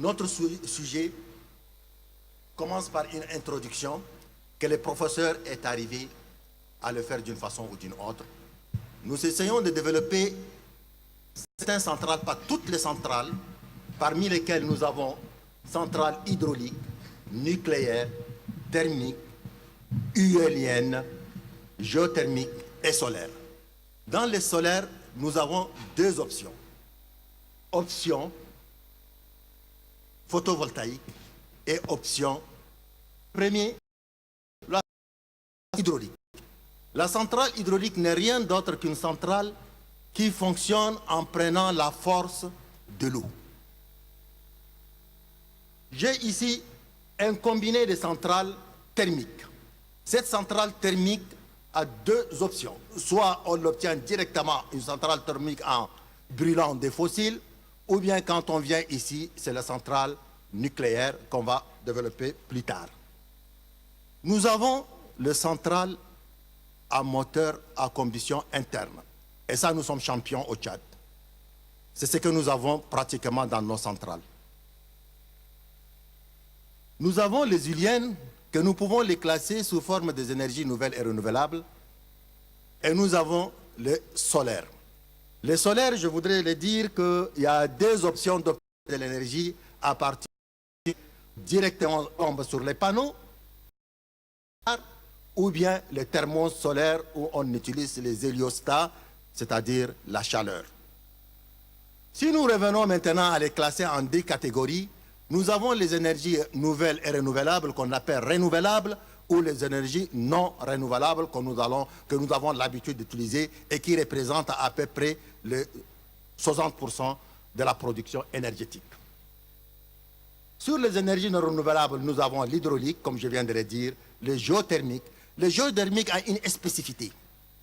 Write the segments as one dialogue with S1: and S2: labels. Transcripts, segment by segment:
S1: Notre sujet commence par une introduction que le professeur est arrivé à le faire d'une façon ou d'une autre. Nous essayons de développer certaines centrales, pas toutes les centrales, parmi lesquelles nous avons centrales hydrauliques, nucléaires, thermiques, éoliennes, géothermiques et solaires. Dans les solaires, nous avons deux options. Option photovoltaïque et option premier, la hydraulique. La centrale hydraulique n'est rien d'autre qu'une centrale qui fonctionne en prenant la force de l'eau. J'ai ici un combiné de centrales thermiques. Cette centrale thermique a deux options. Soit on l'obtient directement, une centrale thermique en brûlant des fossiles, ou bien quand on vient ici, c'est la centrale nucléaire qu'on va développer plus tard. Nous avons les centrales à moteur à combustion interne. Et ça, nous sommes champions au Tchad. C'est ce que nous avons pratiquement dans nos centrales. Nous avons les éoliennes que nous pouvons les classer sous forme des énergies nouvelles et renouvelables. Et nous avons les solaires. Les solaires, je voudrais le dire qu'il y a deux options d'obtenir de l'énergie à partir directement tombe sur les panneaux ou bien les thermos solaires où on utilise les héliostats, c'est-à-dire la chaleur. Si nous revenons maintenant à les classer en deux catégories, nous avons les énergies nouvelles et renouvelables qu'on appelle renouvelables ou les énergies non renouvelables que nous avons l'habitude d'utiliser et qui représentent à peu près le 60% de la production énergétique. Sur les énergies non renouvelables, nous avons l'hydraulique, comme je viens de le dire, le géothermique. Le géothermique a une spécificité.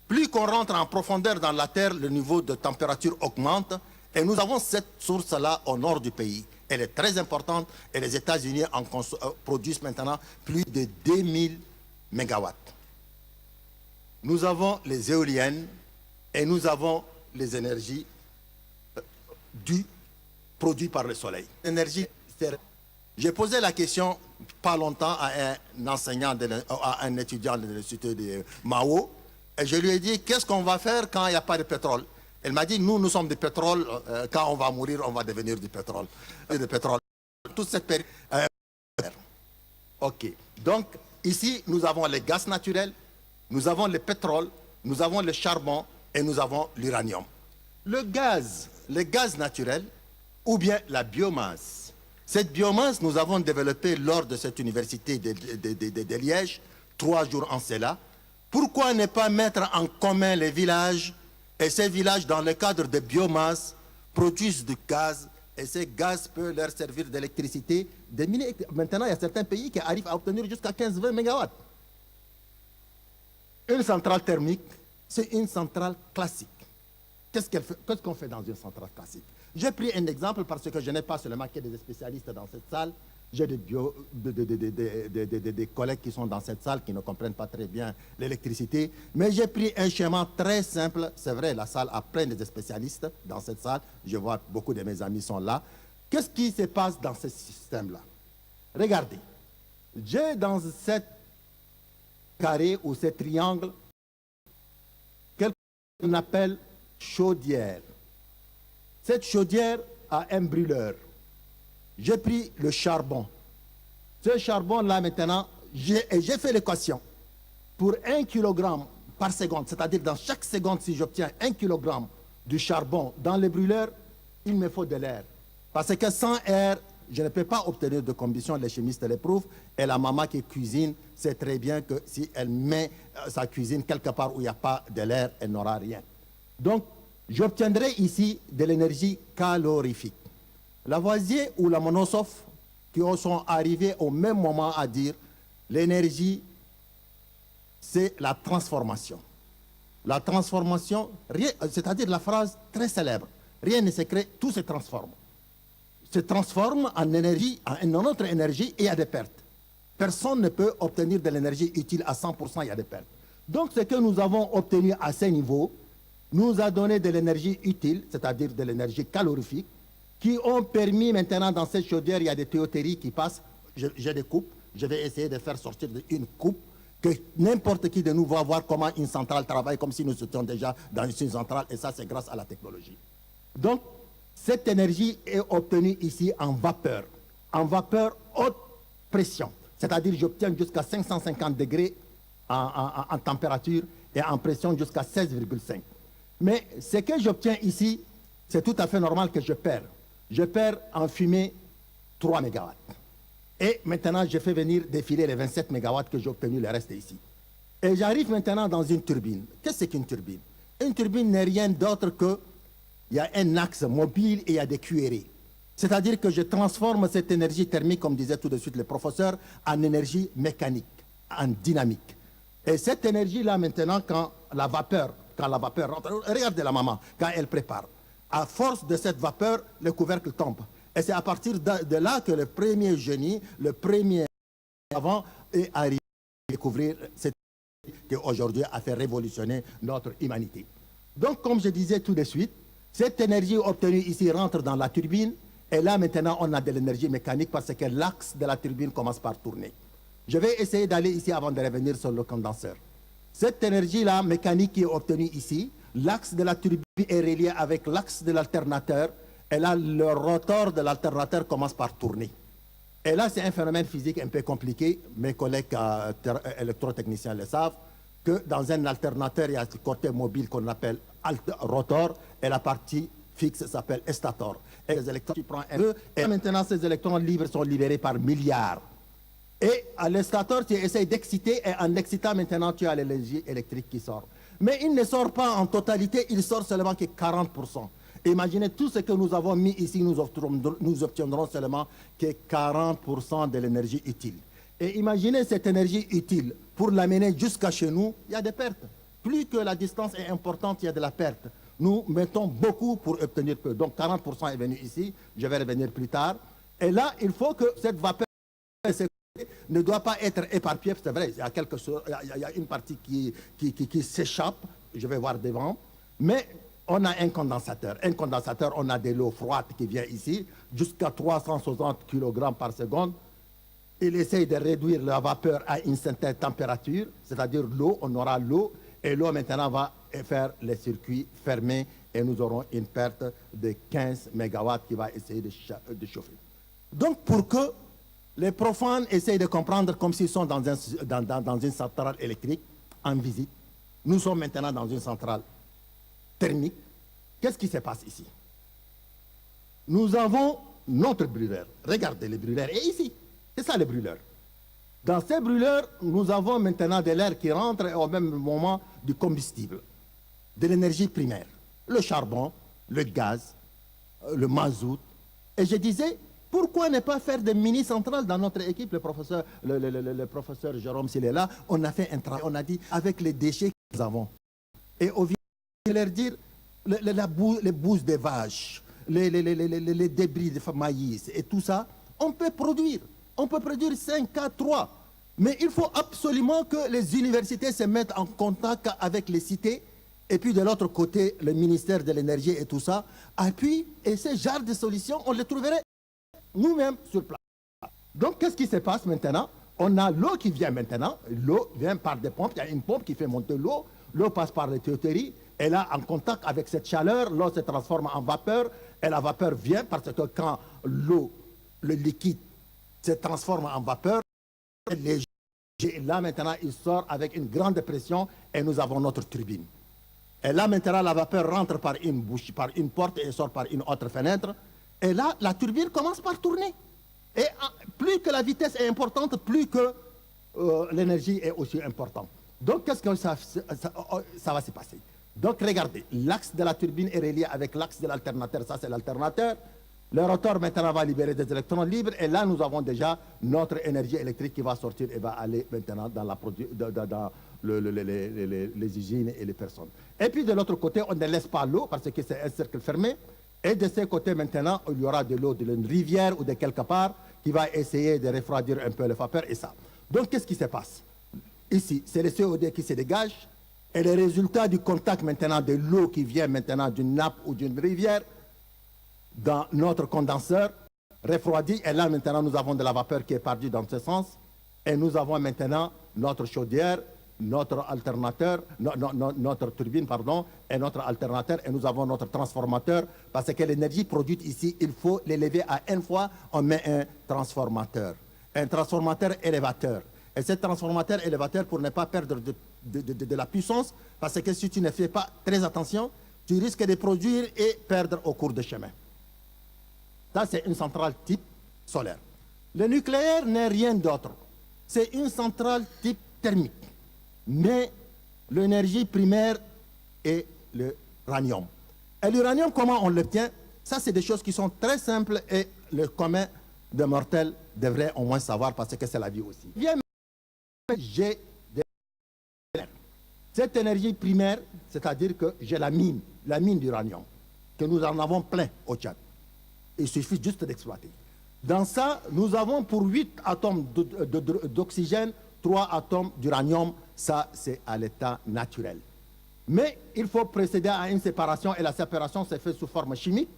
S1: Plus qu'on rentre en profondeur dans la Terre, le niveau de température augmente et nous avons cette source-là au nord du pays. Elle est très importante et les États-Unis en produisent maintenant plus de 2000 mégawatts. Nous avons les éoliennes et nous avons les énergies produites par le soleil. L'énergie, j'ai posé la question pas longtemps à un enseignant, à un étudiant de l'université de Mao, et je lui ai dit qu'est-ce qu'on va faire quand il n'y a pas de pétrole. Elle m'a dit nous sommes du pétrole, quand on va mourir, on va devenir du pétrole. Toute cette période. Ok. Donc, ici, nous avons les gaz naturels, nous avons le pétrole, nous avons le charbon et nous avons l'uranium. Le gaz naturel ou bien la biomasse. Cette biomasse, nous avons développé lors de cette université de Liège, 3 jours en cela. Pourquoi ne pas mettre en commun les villages et ces villages, dans le cadre de biomasse, produisent du gaz et ces gaz peuvent leur servir d'électricité. Maintenant, il y a certains pays qui arrivent à obtenir jusqu'à 15-20 mégawatts. Une centrale thermique, c'est une centrale classique. Qu'est-ce qu'on fait dans une centrale classique? J'ai pris un exemple parce que je n'ai pas seulement que des spécialistes dans cette salle. J'ai des collègues qui sont dans cette salle qui ne comprennent pas très bien l'électricité. Mais j'ai pris un schéma très simple. C'est vrai, la salle a plein de spécialistes dans cette salle. Je vois beaucoup de mes amis sont là. Qu'est-ce qui se passe dans ce système-là? Regardez. J'ai dans cette carré ou ce triangle quelque chose qu'on appelle chaudière. Cette chaudière a un brûleur. J'ai pris le charbon. Ce charbon-là, maintenant, j'ai fait l'équation. Pour 1 kg par seconde, c'est-à-dire dans chaque seconde, si j'obtiens 1 kg de charbon dans le brûleur, il me faut de l'air. Parce que sans air, je ne peux pas obtenir de combustion, les chimistes l'éprouvent, et la maman qui cuisine sait très bien que si elle met sa cuisine quelque part où il n'y a pas de l'air, elle n'aura rien. Donc, j'obtiendrai ici de l'énergie calorifique. Lavoisier ou la Monosov qui sont arrivés au même moment à dire l'énergie, c'est la transformation. La transformation, c'est-à-dire la phrase très célèbre, rien ne se crée, tout se transforme. Se transforme en énergie, en autre énergie et il y a des pertes. Personne ne peut obtenir de l'énergie utile à 100%, il y a des pertes. Donc ce que nous avons obtenu à ce niveau nous a donné de l'énergie utile, c'est-à-dire de l'énergie calorifique, qui ont permis maintenant dans cette chaudière, il y a des tuyauteries qui passent. J'ai des coupes. Je vais essayer de faire sortir une coupe que n'importe qui de nous va voir comment une centrale travaille comme si nous étions déjà dans une centrale. Et ça, c'est grâce à la technologie. Donc, cette énergie est obtenue ici en vapeur haute pression. C'est-à-dire j'obtiens jusqu'à 550 degrés en température et en pression jusqu'à 16,5. Mais ce que j'obtiens ici, c'est tout à fait normal que je perds. Je perds en fumée 3 MW. Et maintenant, je fais venir défiler les 27 MW que j'ai obtenus, le reste est ici. Et j'arrive maintenant dans une turbine. Qu'est-ce qu'une turbine? Une turbine n'est rien d'autre que, il y a un axe mobile et il y a des cuillerées. C'est-à-dire que je transforme cette énergie thermique, comme disait tout de suite le professeur, en énergie mécanique, en dynamique. Et cette énergie-là, maintenant, quand la vapeur rentre, regardez la maman, quand elle prépare, à force de cette vapeur, le couvercle tombe. Et c'est à partir de là que le premier génie, le premier avant, est arrivé à découvrir cette énergie qui aujourd'hui a fait révolutionner notre humanité. Donc, comme je disais tout de suite, cette énergie obtenue ici rentre dans la turbine, et là maintenant on a de l'énergie mécanique parce que l'axe de la turbine commence par tourner. Je vais essayer d'aller ici avant de revenir sur le condenseur. Cette énergie-là mécanique qui est obtenue ici, l'axe de la turbine est relié avec l'axe de l'alternateur, et là le rotor de l'alternateur commence par tourner. Et là c'est un phénomène physique un peu compliqué, mes collègues électrotechniciens le savent, que dans un alternateur il y a ce côté mobile qu'on appelle rotor, et la partie fixe s'appelle stator. Et les électrons qui prennent un peu, et maintenant ces électrons libres sont libérés par milliards. Et à l'estator, tu essaies d'exciter, et en excitant maintenant, tu as l'énergie électrique qui sort. Mais il ne sort pas en totalité, il sort seulement que 40%. Imaginez tout ce que nous avons mis ici, nous obtiendrons seulement que 40% de l'énergie utile. Et imaginez cette énergie utile, pour l'amener jusqu'à chez nous, il y a des pertes. Plus que la distance est importante, il y a de la perte. Nous mettons beaucoup pour obtenir peu. Donc 40% est venu ici, je vais revenir plus tard. Et là, il faut que cette vapeur ne doit pas être éparpillée, c'est vrai, il y a quelque chose, il y a une partie qui s'échappe, je vais voir devant, mais on a un condensateur. Un condensateur, on a de l'eau froide qui vient ici, jusqu'à 360 kg par seconde. Il essaye de réduire la vapeur à une certaine température, c'est-à-dire l'eau, on aura l'eau, et l'eau maintenant va faire les circuits fermés et nous aurons une perte de 15 MW qui va essayer de chauffer. Donc pour que les profanes essayent de comprendre comme s'ils sont dans une centrale électrique en visite, nous sommes maintenant dans une centrale thermique. Qu'est-ce qui se passe ici? Nous avons notre brûleur. Regardez, le brûleur est ici. C'est ça le brûleur. Dans ces brûleurs, nous avons maintenant de l'air qui rentre et au même moment du combustible, de l'énergie primaire, le charbon, le gaz, le mazout. Et je disais, pourquoi ne pas faire des mini-centrales dans notre équipe? Le professeur Jérôme, s'il est là, on a fait un travail, on a dit, avec les déchets que nous avons. Et au lieu de leur dire, les bouses des vaches, les débris de maïs et tout ça, on peut produire. On peut produire 5, 4, 3. Mais il faut absolument que les universités se mettent en contact avec les cités. Et puis de l'autre côté, le ministère de l'énergie et tout ça appuie. Et ces genres de solutions, on les trouverait nous-mêmes sur place. Donc qu'est-ce qui se passe maintenant? On a l'eau qui vient maintenant. L'eau vient par des pompes. Il y a une pompe qui fait monter l'eau. L'eau passe par les tuyauteries. Et là, en contact avec cette chaleur, l'eau se transforme en vapeur. Et la vapeur vient parce que quand l'eau, le liquide, se transforme en vapeur, là maintenant il sort avec une grande pression et nous avons notre turbine. Et là maintenant la vapeur rentre par une bouche, par une porte et sort par une autre fenêtre. Et là la turbine commence par tourner. Et plus que la vitesse est importante, plus que l'énergie est aussi importante. Donc qu'est-ce que ça va se passer? Donc regardez, l'axe de la turbine est relié avec l'axe de l'alternateur, ça c'est l'alternateur. Le rotor maintenant va libérer des électrons libres et là nous avons déjà notre énergie électrique qui va sortir et va aller maintenant dans les usines et les personnes. Et puis de l'autre côté, on ne laisse pas l'eau parce que c'est un cercle fermé. Et de ce côté maintenant, il y aura de l'eau d'une rivière ou de quelque part qui va essayer de refroidir un peu le vapeur et ça. Donc qu'est-ce qui se passe? Ici, c'est le CO2 qui se dégage et le résultat du contact maintenant de l'eau qui vient maintenant d'une nappe ou d'une rivière dans notre condenseur, refroidi, et là maintenant nous avons de la vapeur qui est perdue dans ce sens, et nous avons maintenant notre chaudière, notre alternateur, notre turbine, pardon, et notre alternateur, et nous avons notre transformateur, parce que l'énergie produite ici, il faut l'élever à n fois, on met un transformateur élévateur. Et ce transformateur élévateur, pour ne pas perdre de la puissance, parce que si tu ne fais pas très attention, tu risques de produire et perdre au cours de chemin. Ça, c'est une centrale type solaire. Le nucléaire n'est rien d'autre. C'est une centrale type thermique. Mais l'énergie primaire est l'uranium. Et l'uranium, comment on l'obtient? Ça, c'est des choses qui sont très simples et le commun des mortels devrait au moins savoir parce que c'est la vie aussi. Bien, j'ai cette énergie primaire, c'est-à-dire que j'ai la mine d'uranium, que nous en avons plein au Tchad. Il suffit juste d'exploiter. Dans ça, nous avons pour 8 atomes d'oxygène, 3 atomes d'uranium. Ça, c'est à l'état naturel. Mais il faut procéder à une séparation et la séparation se fait sous forme chimique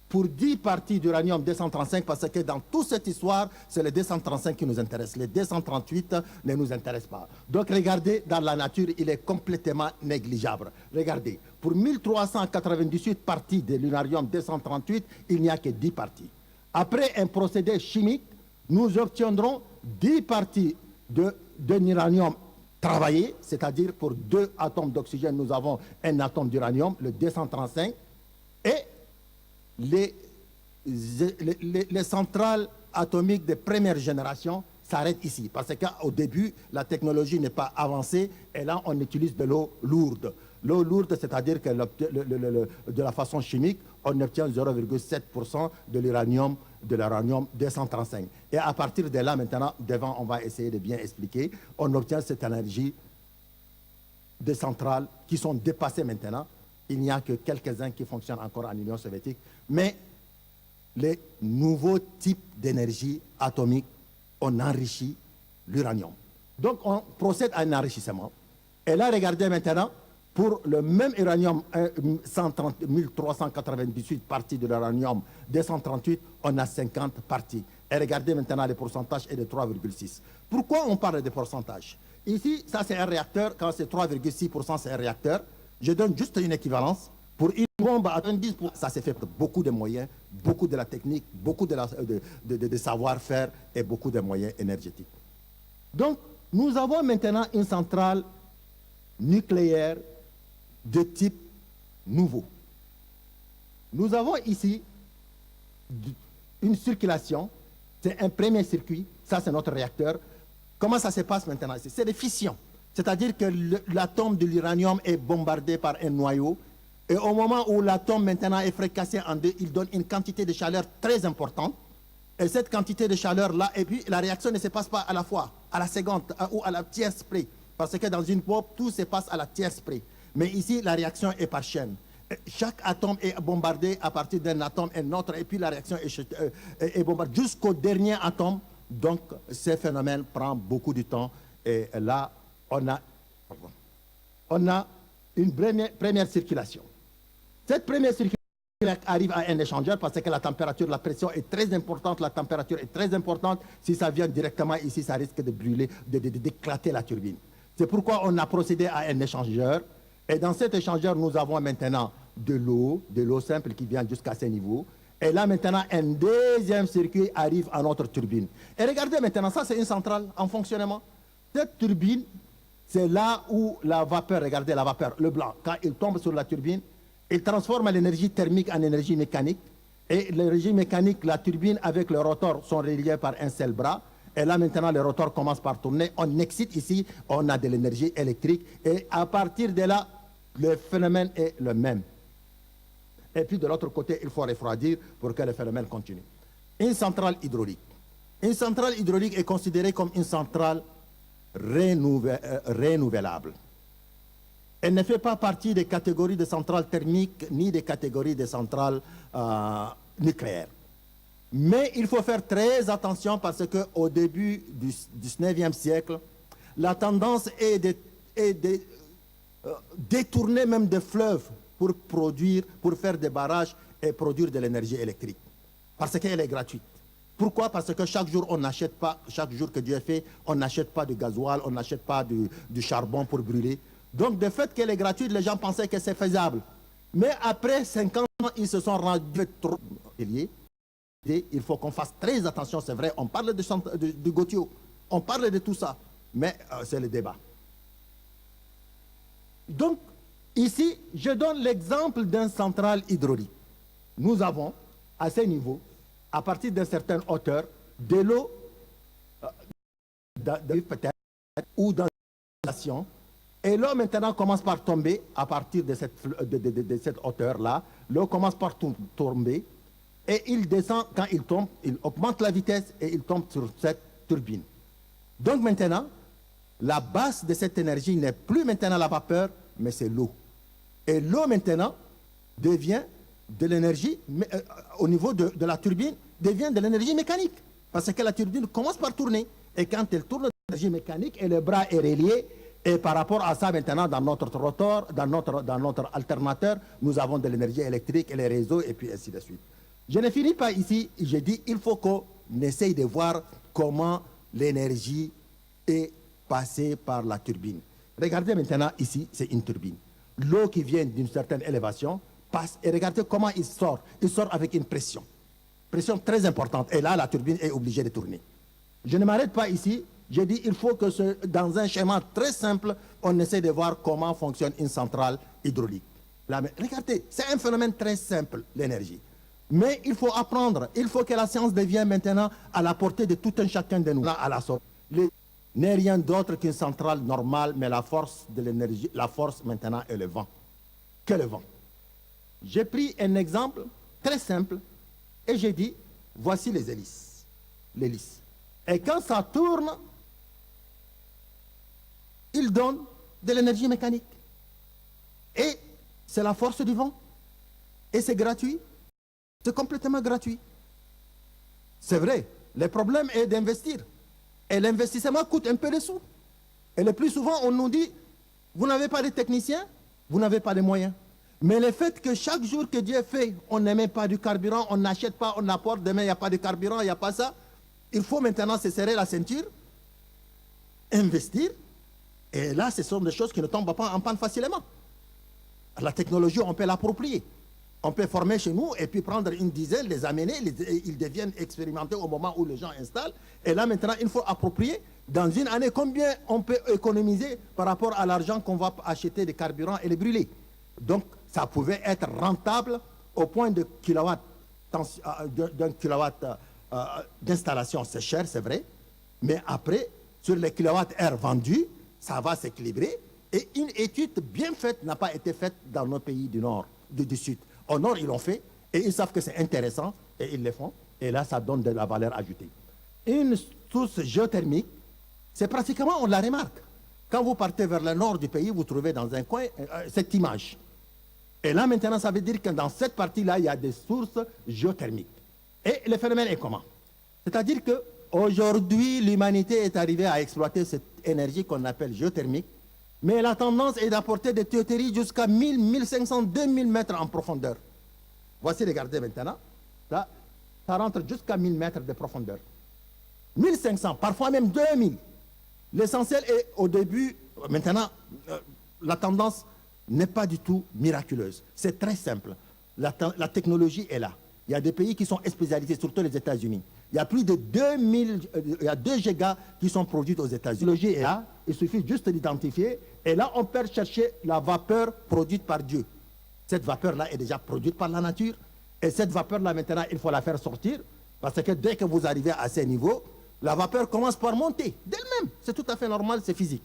S1: pour 10 parties d'uranium 235 parce que dans toute cette histoire, c'est le 235 qui nous intéresse. Les 238 ne nous intéressent pas. Donc regardez, dans la nature, il est complètement négligeable. Regardez, pour 1398 parties de l'uranium 238, il n'y a que 10 parties. Après un procédé chimique, nous obtiendrons 10 parties d'un uranium travaillé, c'est-à-dire pour 2 atomes d'oxygène, nous avons un atome d'uranium, le 235, et les centrales atomiques de première génération s'arrêtent ici. Parce qu'au début, la technologie n'est pas avancée et là, on utilise de l'eau lourde. L'eau lourde, c'est-à-dire que de la façon chimique, on obtient 0,7% de l'uranium 235. Et à partir de là, maintenant, devant, on va essayer de bien expliquer, on obtient cette énergie des centrales qui sont dépassées maintenant. Il n'y a que quelques-uns qui fonctionnent encore en Union soviétique, mais les nouveaux types d'énergie atomique, on enrichit l'uranium. Donc on procède à un enrichissement. Et là, regardez maintenant, pour le même uranium 1398 parties de l'uranium 238, on a 50 parties. Et regardez maintenant, le pourcentage est de 3,6. Pourquoi on parle de pourcentage? Ici, ça c'est un réacteur, quand c'est 3,6%, c'est un réacteur. Je donne juste une équivalence. Pour une bombe à 90%, ça s'est fait pour beaucoup de moyens, beaucoup de la technique, beaucoup de savoir-faire et beaucoup de moyens énergétiques. Donc, nous avons maintenant une centrale nucléaire de type nouveau. Nous avons ici une circulation, c'est un premier circuit, ça c'est notre réacteur. Comment ça se passe maintenant? C'est des fissions. C'est-à-dire que l'atome de l'uranium est bombardé par un noyau et au moment où l'atome maintenant est fracassé en deux, il donne une quantité de chaleur très importante. Et cette quantité de chaleur-là, et puis la réaction ne se passe pas à la fois, à la seconde ou à la tierce près. Parce que dans une pompe, tout se passe à la tierce près. Mais ici, la réaction est par chaîne. Chaque atome est bombardé à partir d'un atome et un autre, et puis la réaction est bombardée jusqu'au dernier atome. Donc, ce phénomène prend beaucoup de temps. Et là, on a une première circulation. Cette première circulation arrive à un échangeur parce que la température, la pression est très importante, la température est très importante. Si ça vient directement ici, ça risque de brûler, d'éclater la turbine. C'est pourquoi on a procédé à un échangeur. Et dans cet échangeur, nous avons maintenant de l'eau simple qui vient jusqu'à ce niveau. Et là, maintenant, un deuxième circuit arrive à notre turbine. Et regardez maintenant, ça c'est une centrale en fonctionnement. Cette turbine, c'est là où la vapeur, regardez la vapeur, le blanc, quand il tombe sur la turbine, il transforme l'énergie thermique en énergie mécanique. Et l'énergie mécanique, la turbine avec le rotor sont reliés par un seul bras. Et là, maintenant, le rotor commence par tourner. On excite ici, on a de l'énergie électrique. Et à partir de là, le phénomène est le même. Et puis, de l'autre côté, il faut refroidir pour que le phénomène continue. Une centrale hydraulique. Une centrale hydraulique est considérée comme une centrale renouvelable. Elle ne fait pas partie des catégories de centrales thermiques ni des catégories de centrales nucléaires. Mais il faut faire très attention parce qu'au début du 19e siècle, la tendance est de détourner même des fleuves pour produire, pour faire des barrages et produire de l'énergie électrique. Parce qu'elle est gratuite. Pourquoi? Parce que chaque jour, on n'achète pas, chaque jour que Dieu fait, on n'achète pas de gasoil, on n'achète pas du charbon pour brûler. Donc, de fait qu'elle est gratuite, les gens pensaient que c'est faisable. Mais après 50 ans, ils se sont rendus trop liés. Il faut qu'on fasse très attention, c'est vrai, on parle de Gauthier, on parle de tout ça, mais c'est le débat. Donc, ici, je donne l'exemple d'une centrale hydraulique. Nous avons, à ces niveaux, à partir d'une certaine hauteur, de l'eau, peut-être, ou dans la station, et l'eau maintenant commence par tomber à partir de cette hauteur-là. L'eau commence par tomber, et il descend, quand il tombe, il augmente la vitesse et il tombe sur cette turbine. Donc maintenant, la base de cette énergie n'est plus maintenant la vapeur, mais c'est l'eau. Et l'eau maintenant devient de l'énergie, au niveau de la turbine, devient de l'énergie mécanique. Parce que la turbine commence par tourner. Et quand elle tourne, l'énergie mécanique, et le bras est relié. Et par rapport à ça, maintenant, dans notre rotor, dans notre alternateur, nous avons de l'énergie électrique et les réseaux, et puis ainsi de suite. Je ne finis pas ici. Je dis il faut qu'on essaye de voir comment l'énergie est passée par la turbine. Regardez maintenant ici, c'est une turbine. L'eau qui vient d'une certaine élévation passe, et regardez comment il sort. Il sort avec une pression. Pression très importante. Et là, la turbine est obligée de tourner. Je ne m'arrête pas ici. J'ai dit il faut que dans un schéma très simple, on essaie de voir comment fonctionne une centrale hydraulique. Là, regardez, c'est un phénomène très simple, l'énergie. Mais il faut apprendre. Il faut que la science devienne maintenant à la portée de tout un chacun de nous. Là, à la sorte. N'est rien d'autre qu'une centrale normale, mais la force de l'énergie, la force maintenant est le vent. Que le vent. J'ai pris un exemple très simple et j'ai dit, voici les hélices. L'hélice. Et quand ça tourne, il donne de l'énergie mécanique. Et c'est la force du vent. Et c'est gratuit. C'est complètement gratuit. C'est vrai. Le problème est d'investir. Et l'investissement coûte un peu de sous. Et le plus souvent, on nous dit, vous n'avez pas de techniciens, vous n'avez pas de moyens. Mais le fait que chaque jour que Dieu fait, on n'émet pas du carburant, on n'achète pas, on apporte, demain il n'y a pas de carburant, il n'y a pas ça. Il faut maintenant se serrer la ceinture, investir. Et là, ce sont des choses qui ne tombent pas en panne facilement. La technologie, on peut l'approprier. On peut former chez nous et puis prendre une dizaine, les amener, ils deviennent expérimentés au moment où les gens installent. Et là maintenant, il faut approprier. Dans une année, combien on peut économiser par rapport à l'argent qu'on va acheter des carburants et les brûler. Donc, ça pouvait être rentable au point de d'un kilowatt d'installation. C'est cher, c'est vrai. Mais après, sur les kilowatts-heure vendus, ça va s'équilibrer. Et une étude bien faite n'a pas été faite dans nos pays du Nord, du Sud. Au Nord, ils l'ont fait et ils savent que c'est intéressant et ils le font. Et là, ça donne de la valeur ajoutée. Une source géothermique, c'est pratiquement, on la remarque. Quand vous partez vers le nord du pays, vous trouvez dans un coin cette image. Et là, maintenant, ça veut dire que dans cette partie-là, il y a des sources géothermiques. Et le phénomène est comment? C'est-à-dire qu'aujourd'hui, l'humanité est arrivée à exploiter cette énergie qu'on appelle géothermique. Mais la tendance est d'apporter des tuyauteries jusqu'à 1000, 1500, 2000 mètres en profondeur. Voici, regardez maintenant. Là, ça rentre jusqu'à 1000 mètres de profondeur. 1500, parfois même 2000. L'essentiel est au début, maintenant, la tendance n'est pas du tout miraculeuse. C'est très simple. La technologie est là. Il y a des pays qui sont spécialisés, surtout les États-Unis. Il y a plus de 2 gigas qui sont produits aux États-Unis. La technologie est là, il suffit juste d'identifier. Et là, on peut chercher la vapeur produite par Dieu. Cette vapeur-là est déjà produite par la nature. Et cette vapeur-là, maintenant, il faut la faire sortir. Parce que dès que vous arrivez à ces niveaux, la vapeur commence par monter d'elle-même. C'est tout à fait normal, c'est physique.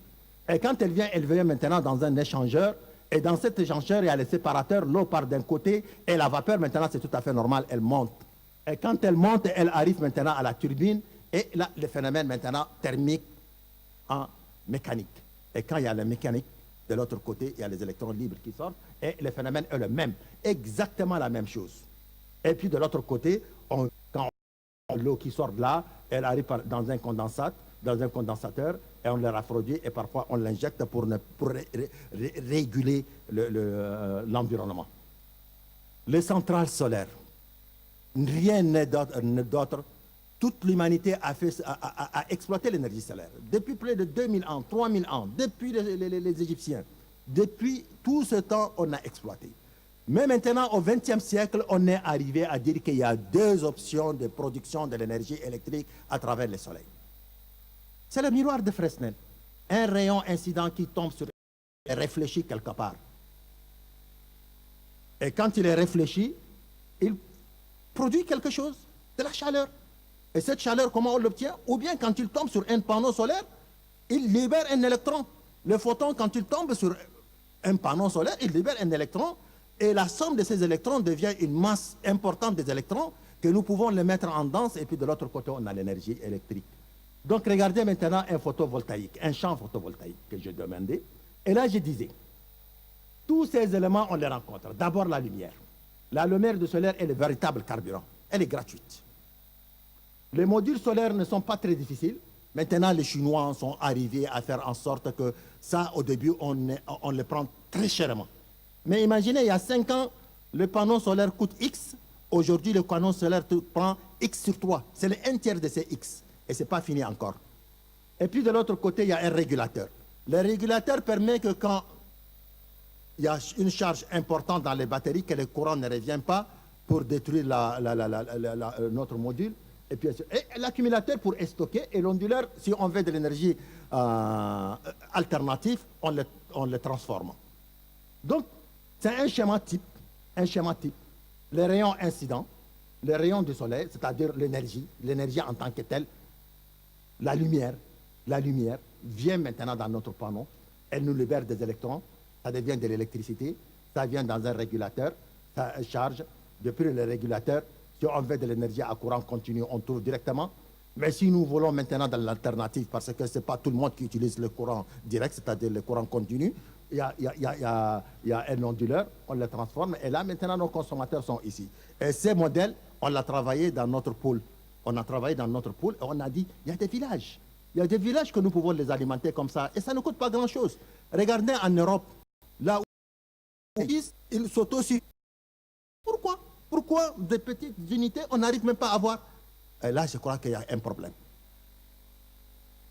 S1: Et quand elle vient maintenant dans un échangeur. Et dans cet échangeur, il y a les séparateurs. L'eau part d'un côté. Et la vapeur, maintenant, c'est tout à fait normal, elle monte. Et quand elle monte, elle arrive maintenant à la turbine. Et là, le phénomène maintenant thermique en mécanique. Et quand il y a la mécanique, de l'autre côté, il y a les électrons libres qui sortent. Et le phénomène est le même. Exactement la même chose. Et puis de l'autre côté, quand l'eau qui sort de là, elle arrive dans un condensateur, et on le refroidit, et parfois on l'injecte pour réguler l'environnement. les centrales solaires. Rien n'est d'autre. Toute l'humanité a exploité l'énergie solaire. Depuis plus de 2000 ans, 3000 ans, depuis les Égyptiens. Depuis tout ce temps, on a exploité. Mais maintenant, au XXe siècle, on est arrivé à dire qu'il y a deux options de production de l'énergie électrique à travers le soleil. C'est le miroir de Fresnel. Un rayon incident qui tombe sur et réfléchit quelque part. Et quand il est réfléchi, il produit quelque chose, de la chaleur. Et cette chaleur, comment on l'obtient? Ou bien quand il tombe sur un panneau solaire, il libère un électron. Le photon, quand il tombe sur un panneau solaire, il libère un électron. Et la somme de ces électrons devient une masse importante des électrons que nous pouvons les mettre en danse. Et puis de l'autre côté, on a l'énergie électrique. Donc regardez maintenant un photovoltaïque, un champ photovoltaïque que je demandais. Et là, je disais, tous ces éléments, on les rencontre. D'abord, la lumière. La lumière du solaire est le véritable carburant. Elle est gratuite. Les modules solaires ne sont pas très difficiles. Maintenant, les Chinois sont arrivés à faire en sorte que ça, au début, on le prend très chèrement. Mais imaginez, il y a 5 ans, le panneau solaire coûte X. Aujourd'hui, le panneau solaire prend X sur 3. C'est le 1/3 de ces X. Et ce n'est pas fini encore. Et puis, de l'autre côté, il y a un régulateur. Le régulateur permet que quand il y a une charge importante dans les batteries, que le courant ne revient pas pour détruire notre module. Et puis l'accumulateur pour stocker, et l'onduleur, si on veut de l'énergie alternative, on le transforme. Donc, c'est un schéma type. Les rayons incidents, les rayons du soleil, c'est-à-dire l'énergie en tant que telle, la lumière vient maintenant dans notre panneau, elle nous libère des électrons, ça devient de l'électricité, ça vient dans un régulateur, ça charge, depuis le régulateur, si on veut de l'énergie à courant continu, on trouve directement. Mais si nous voulons maintenant dans l'alternative, parce que ce n'est pas tout le monde qui utilise le courant direct, c'est-à-dire le courant continu, il y a un onduleur, on le transforme, et là maintenant nos consommateurs sont ici. Et ces modèles, on l'a travaillé dans notre pool. On a travaillé dans notre pool et on a dit, il y a des villages. Il y a des villages que nous pouvons les alimenter comme ça, et ça ne coûte pas grand-chose. Regardez en Europe, là où ils s'autosuffisent. Pourquoi des petites unités, on n'arrive même pas à avoir? Et là, je crois qu'il y a un problème.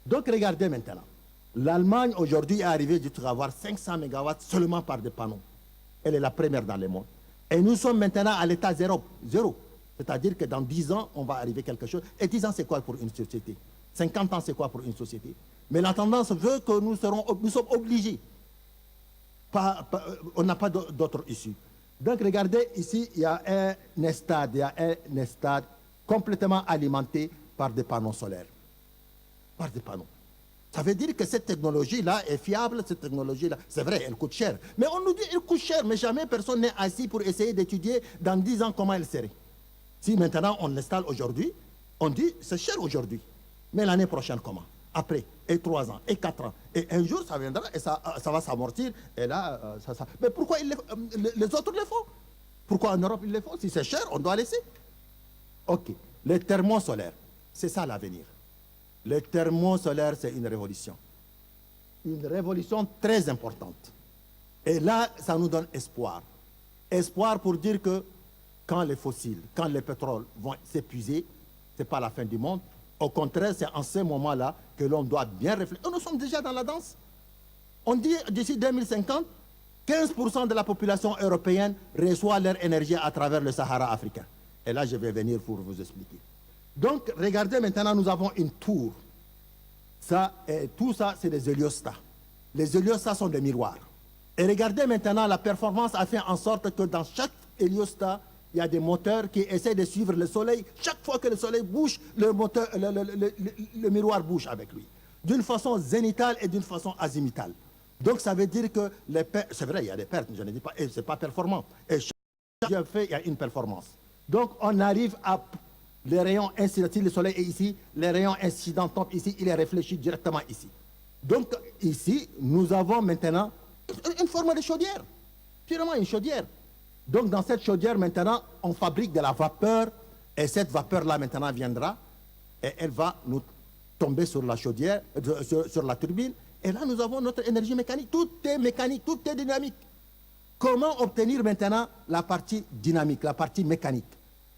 S1: Donc, regardez maintenant. L'Allemagne, aujourd'hui, est arrivée à avoir 500 MW seulement par des panneaux. Elle est la première dans le monde. Et nous sommes maintenant à l'état zéro. C'est-à-dire que dans 10 ans, on va arriver à quelque chose. Et 10 ans, c'est quoi pour une société? 50 ans, c'est quoi pour une société? Mais la tendance veut que nous sommes obligés. On n'a pas d'autre issue. Donc, regardez, ici, il y a un estade complètement alimenté par des panneaux solaires. Par des panneaux. Ça veut dire que cette technologie-là est fiable, cette technologie-là, c'est vrai, elle coûte cher. Mais on nous dit qu'elle coûte cher, mais jamais personne n'est assis pour essayer d'étudier dans 10 ans comment elle serait. Si maintenant on l'installe aujourd'hui, on dit c'est cher aujourd'hui. Mais l'année prochaine, comment? Après, et 3 ans, et 4 ans. Et un jour, ça viendra et ça va s'amortir. Et là, Mais pourquoi les autres le font? Pourquoi en Europe ils le font? Si c'est cher, on doit laisser. Ok. Les thermosolaires, c'est ça l'avenir. Le thermosolaire, c'est une révolution. Une révolution très importante. Et là, ça nous donne espoir. Espoir pour dire que quand les fossiles, quand les pétroles vont s'épuiser, ce n'est pas la fin du monde. Au contraire, c'est en ce moment-là que l'on doit bien réfléchir. Nous sommes déjà dans la danse. On dit d'ici 2050, 15% de la population européenne reçoit leur énergie à travers le Sahara africain. Et là, je vais venir pour vous expliquer. Donc, regardez maintenant, nous avons une tour. Tout ça, c'est des héliostats. Les héliostats sont des miroirs. Et regardez maintenant, la performance a fait en sorte que dans chaque héliostat, il y a des moteurs qui essaient de suivre le soleil. Chaque fois que le soleil bouge, le miroir bouge avec lui. D'une façon zénitale et d'une façon azimutale. Donc, ça veut dire que c'est vrai, il y a des pertes, je ne dis pas, et ce n'est pas performant. Et chaque fait, il y a une performance. Donc, on arrive à les rayons incidents. Si le soleil est ici, les rayons incidents tombent ici, il est réfléchi directement ici. Donc, ici, nous avons maintenant une forme de chaudière. Purement une chaudière. Donc, dans cette chaudière, maintenant, on fabrique de la vapeur. Et cette vapeur-là, maintenant, viendra. Et elle va nous tomber sur la chaudière, sur la turbine. Et là, nous avons notre énergie mécanique. Tout est mécanique, tout est dynamique. comment obtenir maintenant la partie dynamique, la partie mécanique?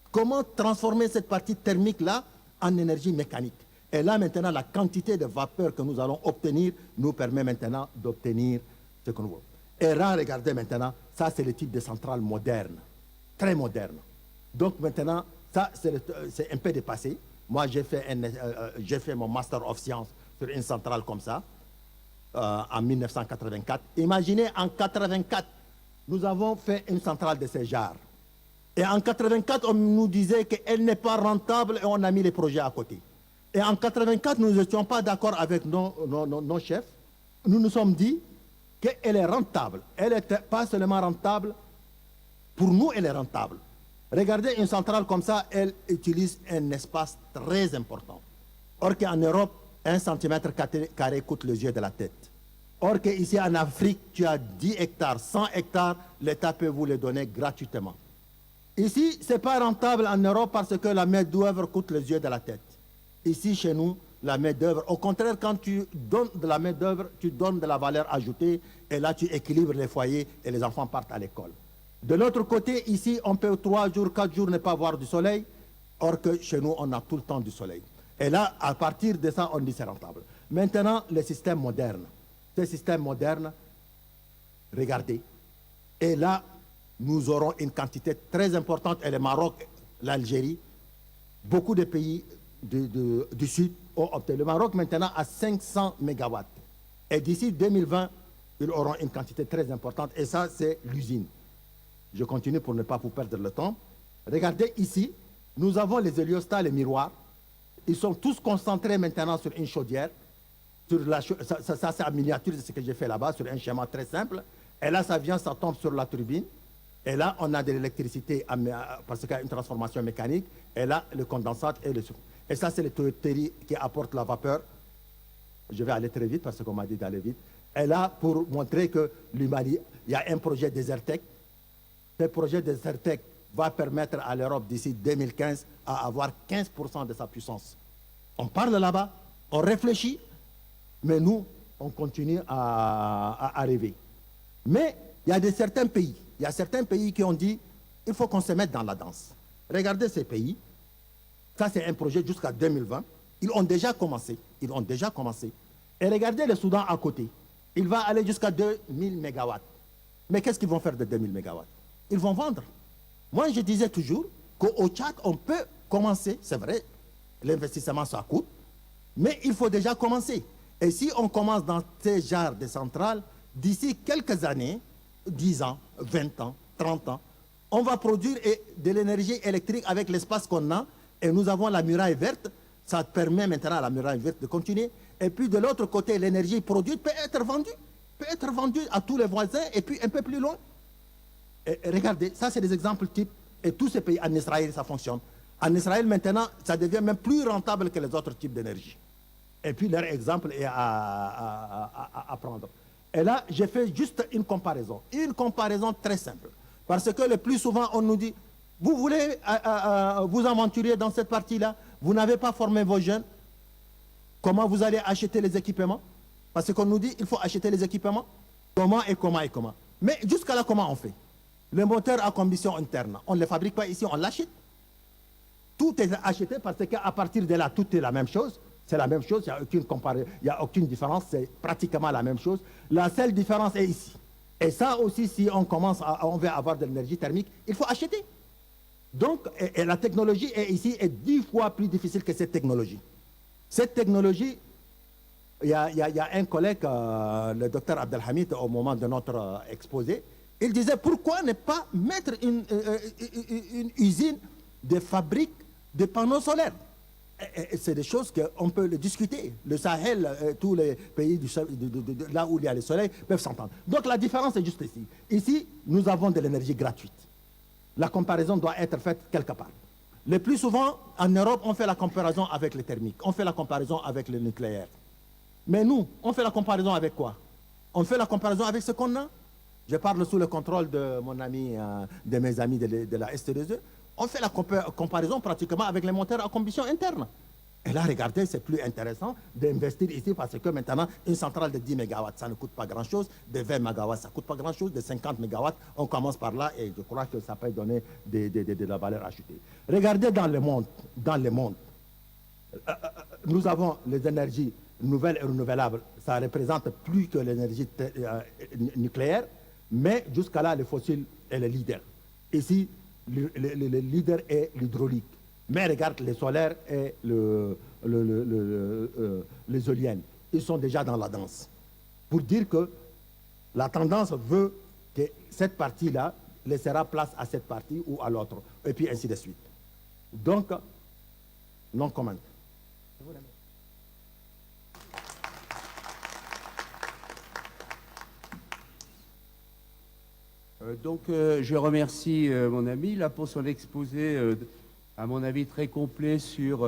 S1: Comment transformer cette partie thermique-là en énergie mécanique? Et là, maintenant, la quantité de vapeur que nous allons obtenir nous permet maintenant d'obtenir ce que nous voulons. Et là, regardez maintenant, ça, c'est le type de centrale moderne, très moderne. Donc maintenant, ça, c'est un peu dépassé. Moi, j'ai fait mon Master of Science sur une centrale comme ça, en 1984. Imaginez, en 1984, nous avons fait une centrale de ces genres. Et en 1984, on nous disait qu'elle n'est pas rentable et on a mis les projets à côté. Et en 1984, nous n'étions pas d'accord avec nos chefs. Nous nous sommes dit qu'elle est rentable. Elle n'est pas seulement rentable, pour nous, elle est rentable. Regardez, une centrale comme ça, elle utilise un espace très important. Or qu'en Europe, 1 centimètre carré coûte les yeux de la tête. Or qu'ici en Afrique, tu as 10 hectares, 100 hectares, l'État peut vous les donner gratuitement. Ici, ce n'est pas rentable en Europe parce que la main-d'œuvre coûte les yeux de la tête. Ici, chez nous, la main-d'œuvre, au contraire, quand tu donnes de la main-d'œuvre, tu donnes de la valeur ajoutée et là, tu équilibres les foyers et les enfants partent à l'école. De l'autre côté, ici, on peut 3 jours, 4 jours ne pas voir du soleil, or que chez nous, on a tout le temps du soleil. Et là, à partir de ça, on dit c'est rentable. Maintenant, les systèmes modernes. Ces systèmes modernes, regardez. Et là, nous aurons une quantité très importante, et le Maroc, l'Algérie, beaucoup de pays du Sud ont obtenu. Le Maroc, maintenant, a 500 mégawatts. Et d'ici 2020, ils auront une quantité très importante. Et ça, c'est l'usine. Je continue pour ne pas vous perdre le temps. Regardez ici, nous avons les héliostats, les miroirs. Ils sont tous concentrés maintenant sur une chaudière. Ça c'est en miniature de ce que j'ai fait là-bas, sur un schéma très simple. Et là, ça vient, ça tombe sur la turbine. Et là, on a de l'électricité parce qu'il y a une transformation mécanique. Et là, le condensat et le sucre. Et ça, c'est les tuyauteries qui apportent la vapeur. Je vais aller très vite parce qu'on m'a dit d'aller vite. Et là, pour montrer que l'humanité, il y a un projet Desertec. Ce projet Desertec va permettre à l'Europe d'ici 2015 à avoir 15% de sa puissance. On parle là-bas, on réfléchit, mais nous, on continue à rêver. Mais il y a certains pays qui ont dit il faut qu'on se mette dans la danse. Regardez ces pays. Ça, c'est un projet jusqu'à 2020. Ils ont déjà commencé. Et regardez le Soudan à côté. Il va aller jusqu'à 2000 mégawatts. Mais qu'est-ce qu'ils vont faire de 2000 mégawatts? Ils vont vendre. Moi, je disais toujours qu'au Tchad, on peut commencer. C'est vrai, l'investissement, ça coûte. Mais il faut déjà commencer. Et si on commence dans ces genres de centrales, d'ici quelques années, 10 ans, 20 ans, 30 ans, on va produire de l'énergie électrique avec l'espace qu'on a. Et nous avons la muraille verte. Ça permet maintenant à la muraille verte de continuer. Et puis de l'autre côté, l'énergie produite peut être vendue à tous les voisins et puis un peu plus loin. Et regardez, ça c'est des exemples types. Et tous ces pays, en Israël, ça fonctionne. En Israël, maintenant, ça devient même plus rentable que les autres types d'énergie. Et puis leur exemple est à prendre. Et là, j'ai fait juste une comparaison très simple. Parce que le plus souvent, on nous dit, vous voulez vous aventurer dans cette partie-là, vous n'avez pas formé vos jeunes, comment vous allez acheter les équipements? Parce qu'on nous dit, il faut acheter les équipements. Comment? Mais jusqu'à là, comment on fait? Le moteur à combustion interne, on ne le fabrique pas ici, on l'achète. Tout est acheté parce qu'à partir de là, tout est la même chose. C'est la même chose, il n'y a aucune différence, c'est pratiquement la même chose. La seule différence est ici. Et ça aussi, si on veut avoir de l'énergie thermique, il faut acheter. Donc, et la technologie est 10 fois plus difficile que cette technologie. Cette technologie, il y a un collègue, le docteur Abdelhamid, au moment de notre exposé, il disait pourquoi ne pas mettre une usine de fabrique de panneaux solaires. C'est des choses qu'on peut discuter. Le Sahel, tous les pays là où il y a le soleil peuvent s'entendre. Donc la différence est juste ici. Ici, nous avons de l'énergie gratuite. La comparaison doit être faite quelque part. Le plus souvent, en Europe, on fait la comparaison avec le thermique. On fait la comparaison avec le nucléaire. Mais nous, on fait la comparaison avec quoi? On fait la comparaison avec ce qu'on a. Je parle sous le contrôle de mon ami, de mes amis de la ST2E. On fait la comparaison pratiquement avec les moteurs à combustion interne. Et là, regardez, c'est plus intéressant d'investir ici parce que maintenant, une centrale de 10 MW, ça ne coûte pas grand-chose. De 20 MW, ça ne coûte pas grand-chose. De 50 MW, on commence par là et je crois que ça peut donner de la valeur ajoutée. Regardez dans le monde, nous avons les énergies nouvelles et renouvelables. Ça représente plus que l'énergie nucléaire, mais jusqu'à là, le fossile est le leader. Ici, le leader est l'hydraulique. Mais regarde les solaires et les éoliennes. Ils sont déjà dans la danse. Pour dire que la tendance veut que cette partie-là laissera place à cette partie ou à l'autre. Et puis ainsi de suite. Donc, non comment.
S2: Je remercie mon ami là pour son exposé, à mon avis très complet, sur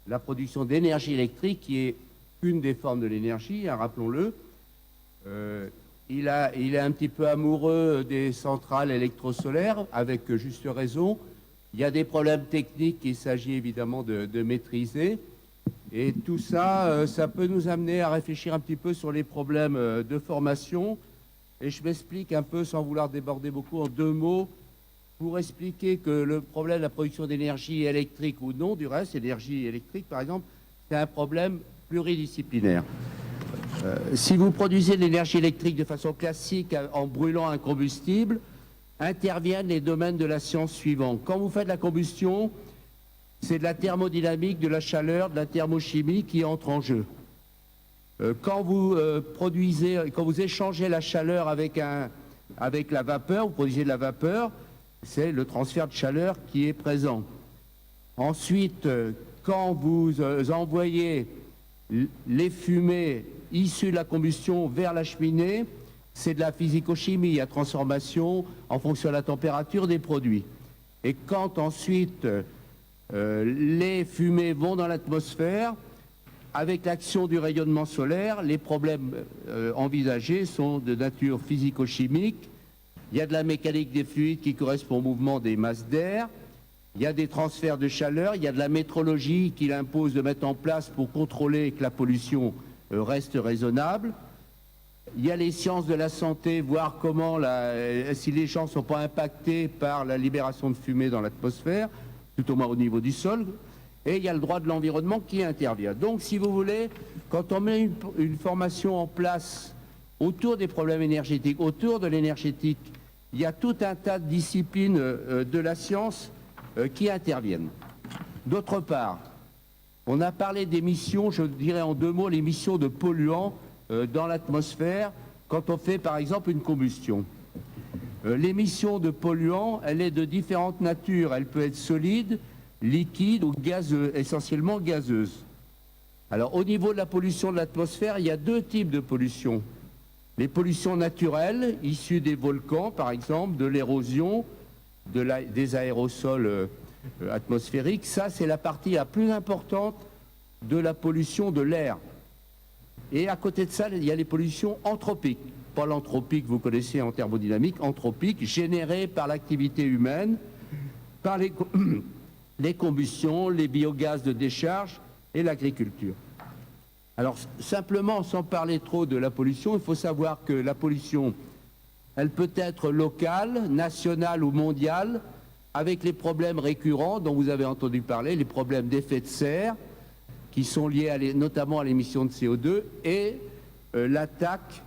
S2: la production d'énergie électrique, qui est une des formes de l'énergie, hein, rappelons-le. Il est un petit peu amoureux des centrales électrosolaires, avec juste raison. Il y a des problèmes techniques qu'il s'agit évidemment de maîtriser. Et tout ça, ça peut nous amener à réfléchir un petit peu sur les problèmes de formation. Et je m'explique un peu, sans vouloir déborder beaucoup, en 2 mots, pour expliquer que le problème de la production d'énergie électrique ou non, du reste, énergie électrique par exemple, c'est un problème pluridisciplinaire. Si vous produisez de l'énergie électrique de façon classique en brûlant un combustible, interviennent les domaines de la science suivants. Quand vous faites la combustion, c'est de la thermodynamique, de la chaleur, de la thermochimie qui entre en jeu. Quand vous échangez la chaleur avec la vapeur, vous produisez de la vapeur, c'est le transfert de chaleur qui est présent. Ensuite, quand vous envoyez les fumées issues de la combustion vers la cheminée, c'est de la physico-chimie, il y a transformation en fonction de la température des produits. Et quand ensuite les fumées vont dans l'atmosphère, avec l'action du rayonnement solaire, les problèmes envisagés sont de nature physico-chimique. Il y a de la mécanique des fluides qui correspond au mouvement des masses d'air. Il y a des transferts de chaleur. Il y a de la métrologie qu'il impose de mettre en place pour contrôler que la pollution reste raisonnable. Il y a les sciences de la santé, voir comment si les gens ne sont pas impactés par la libération de fumée dans l'atmosphère, tout au moins au niveau du sol. Et il y a le droit de l'environnement qui intervient. Donc, si vous voulez, quand on met une formation en place autour des problèmes énergétiques, autour de l'énergétique, il y a tout un tas de disciplines de la science qui interviennent. D'autre part, on a parlé d'émissions, je dirais en 2 mots, l'émission de polluants dans l'atmosphère quand on fait par exemple une combustion. L'émission de polluants, elle est de différentes natures. Elle peut être solide, liquide ou gazeuse, essentiellement gazeuse. Alors au niveau de la pollution de l'atmosphère, il y a 2 types de pollution. Les pollutions naturelles, issues des volcans par exemple, de l'érosion, des aérosols atmosphériques. Ça, c'est la partie la plus importante de la pollution de l'air. Et à côté de ça, il y a les pollutions anthropiques. Pas l'anthropique, vous connaissez en thermodynamique, anthropique, générée par l'activité humaine, par les combustions, les biogaz de décharge et l'agriculture. Alors, simplement, sans parler trop de la pollution, il faut savoir que la pollution, elle peut être locale, nationale ou mondiale, avec les problèmes récurrents dont vous avez entendu parler, les problèmes d'effet de serre, qui sont liés notamment à l'émission de CO2, et l'attaque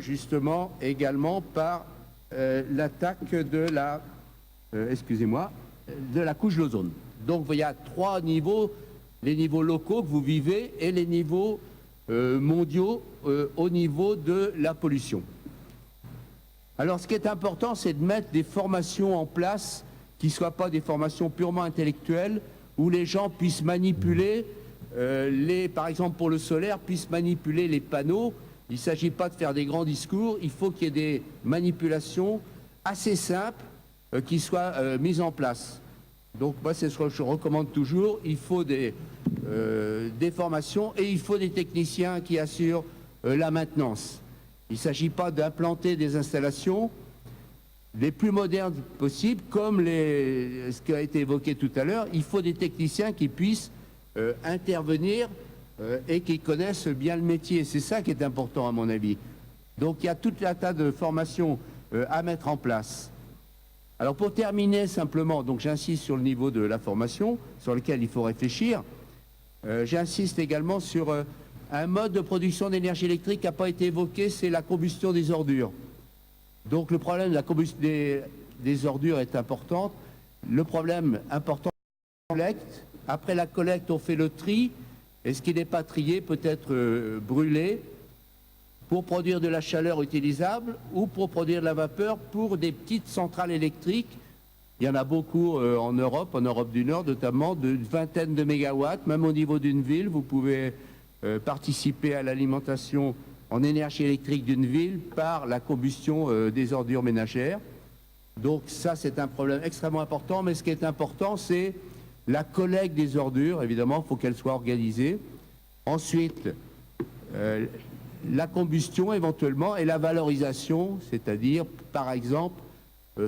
S2: justement, également par l'attaque de la couche d'ozone. Donc il y a 3 niveaux, les niveaux locaux que vous vivez et les niveaux mondiaux au niveau de la pollution. Alors ce qui est important, c'est de mettre des formations en place qui ne soient pas des formations purement intellectuelles, où les gens puissent manipuler, par exemple pour le solaire, puissent manipuler les panneaux. Il ne s'agit pas de faire des grands discours, il faut qu'il y ait des manipulations assez simples qui soient mises en place. Donc moi, c'est ce que je recommande toujours, il faut des formations et il faut des techniciens qui assurent la maintenance. Il ne s'agit pas d'implanter des installations les plus modernes possibles, comme ce qui a été évoqué tout à l'heure. Il faut des techniciens qui puissent intervenir et qui connaissent bien le métier. C'est ça qui est important à mon avis. Donc il y a tout un tas de formations à mettre en place. Alors pour terminer simplement, donc j'insiste sur le niveau de la formation sur lequel il faut réfléchir. J'insiste également sur un mode de production d'énergie électrique qui n'a pas été évoqué, c'est la combustion des ordures. Donc le problème de la combustion des ordures est important. Le problème important, c'est la collecte. Après la collecte, on fait le tri. Et ce qui n'est pas trié peut être brûlé pour produire de la chaleur utilisable ou pour produire de la vapeur pour des petites centrales électriques. Il y en a beaucoup en Europe du Nord notamment, de vingtaines de mégawatts. Même au niveau d'une ville, vous pouvez participer à l'alimentation en énergie électrique d'une ville par la combustion des ordures ménagères. Donc ça, c'est un problème extrêmement important. Mais ce qui est important, c'est la collecte des ordures. Évidemment, il faut qu'elle soit organisée. Ensuite, la combustion éventuellement et la valorisation, c'est-à-dire, par exemple,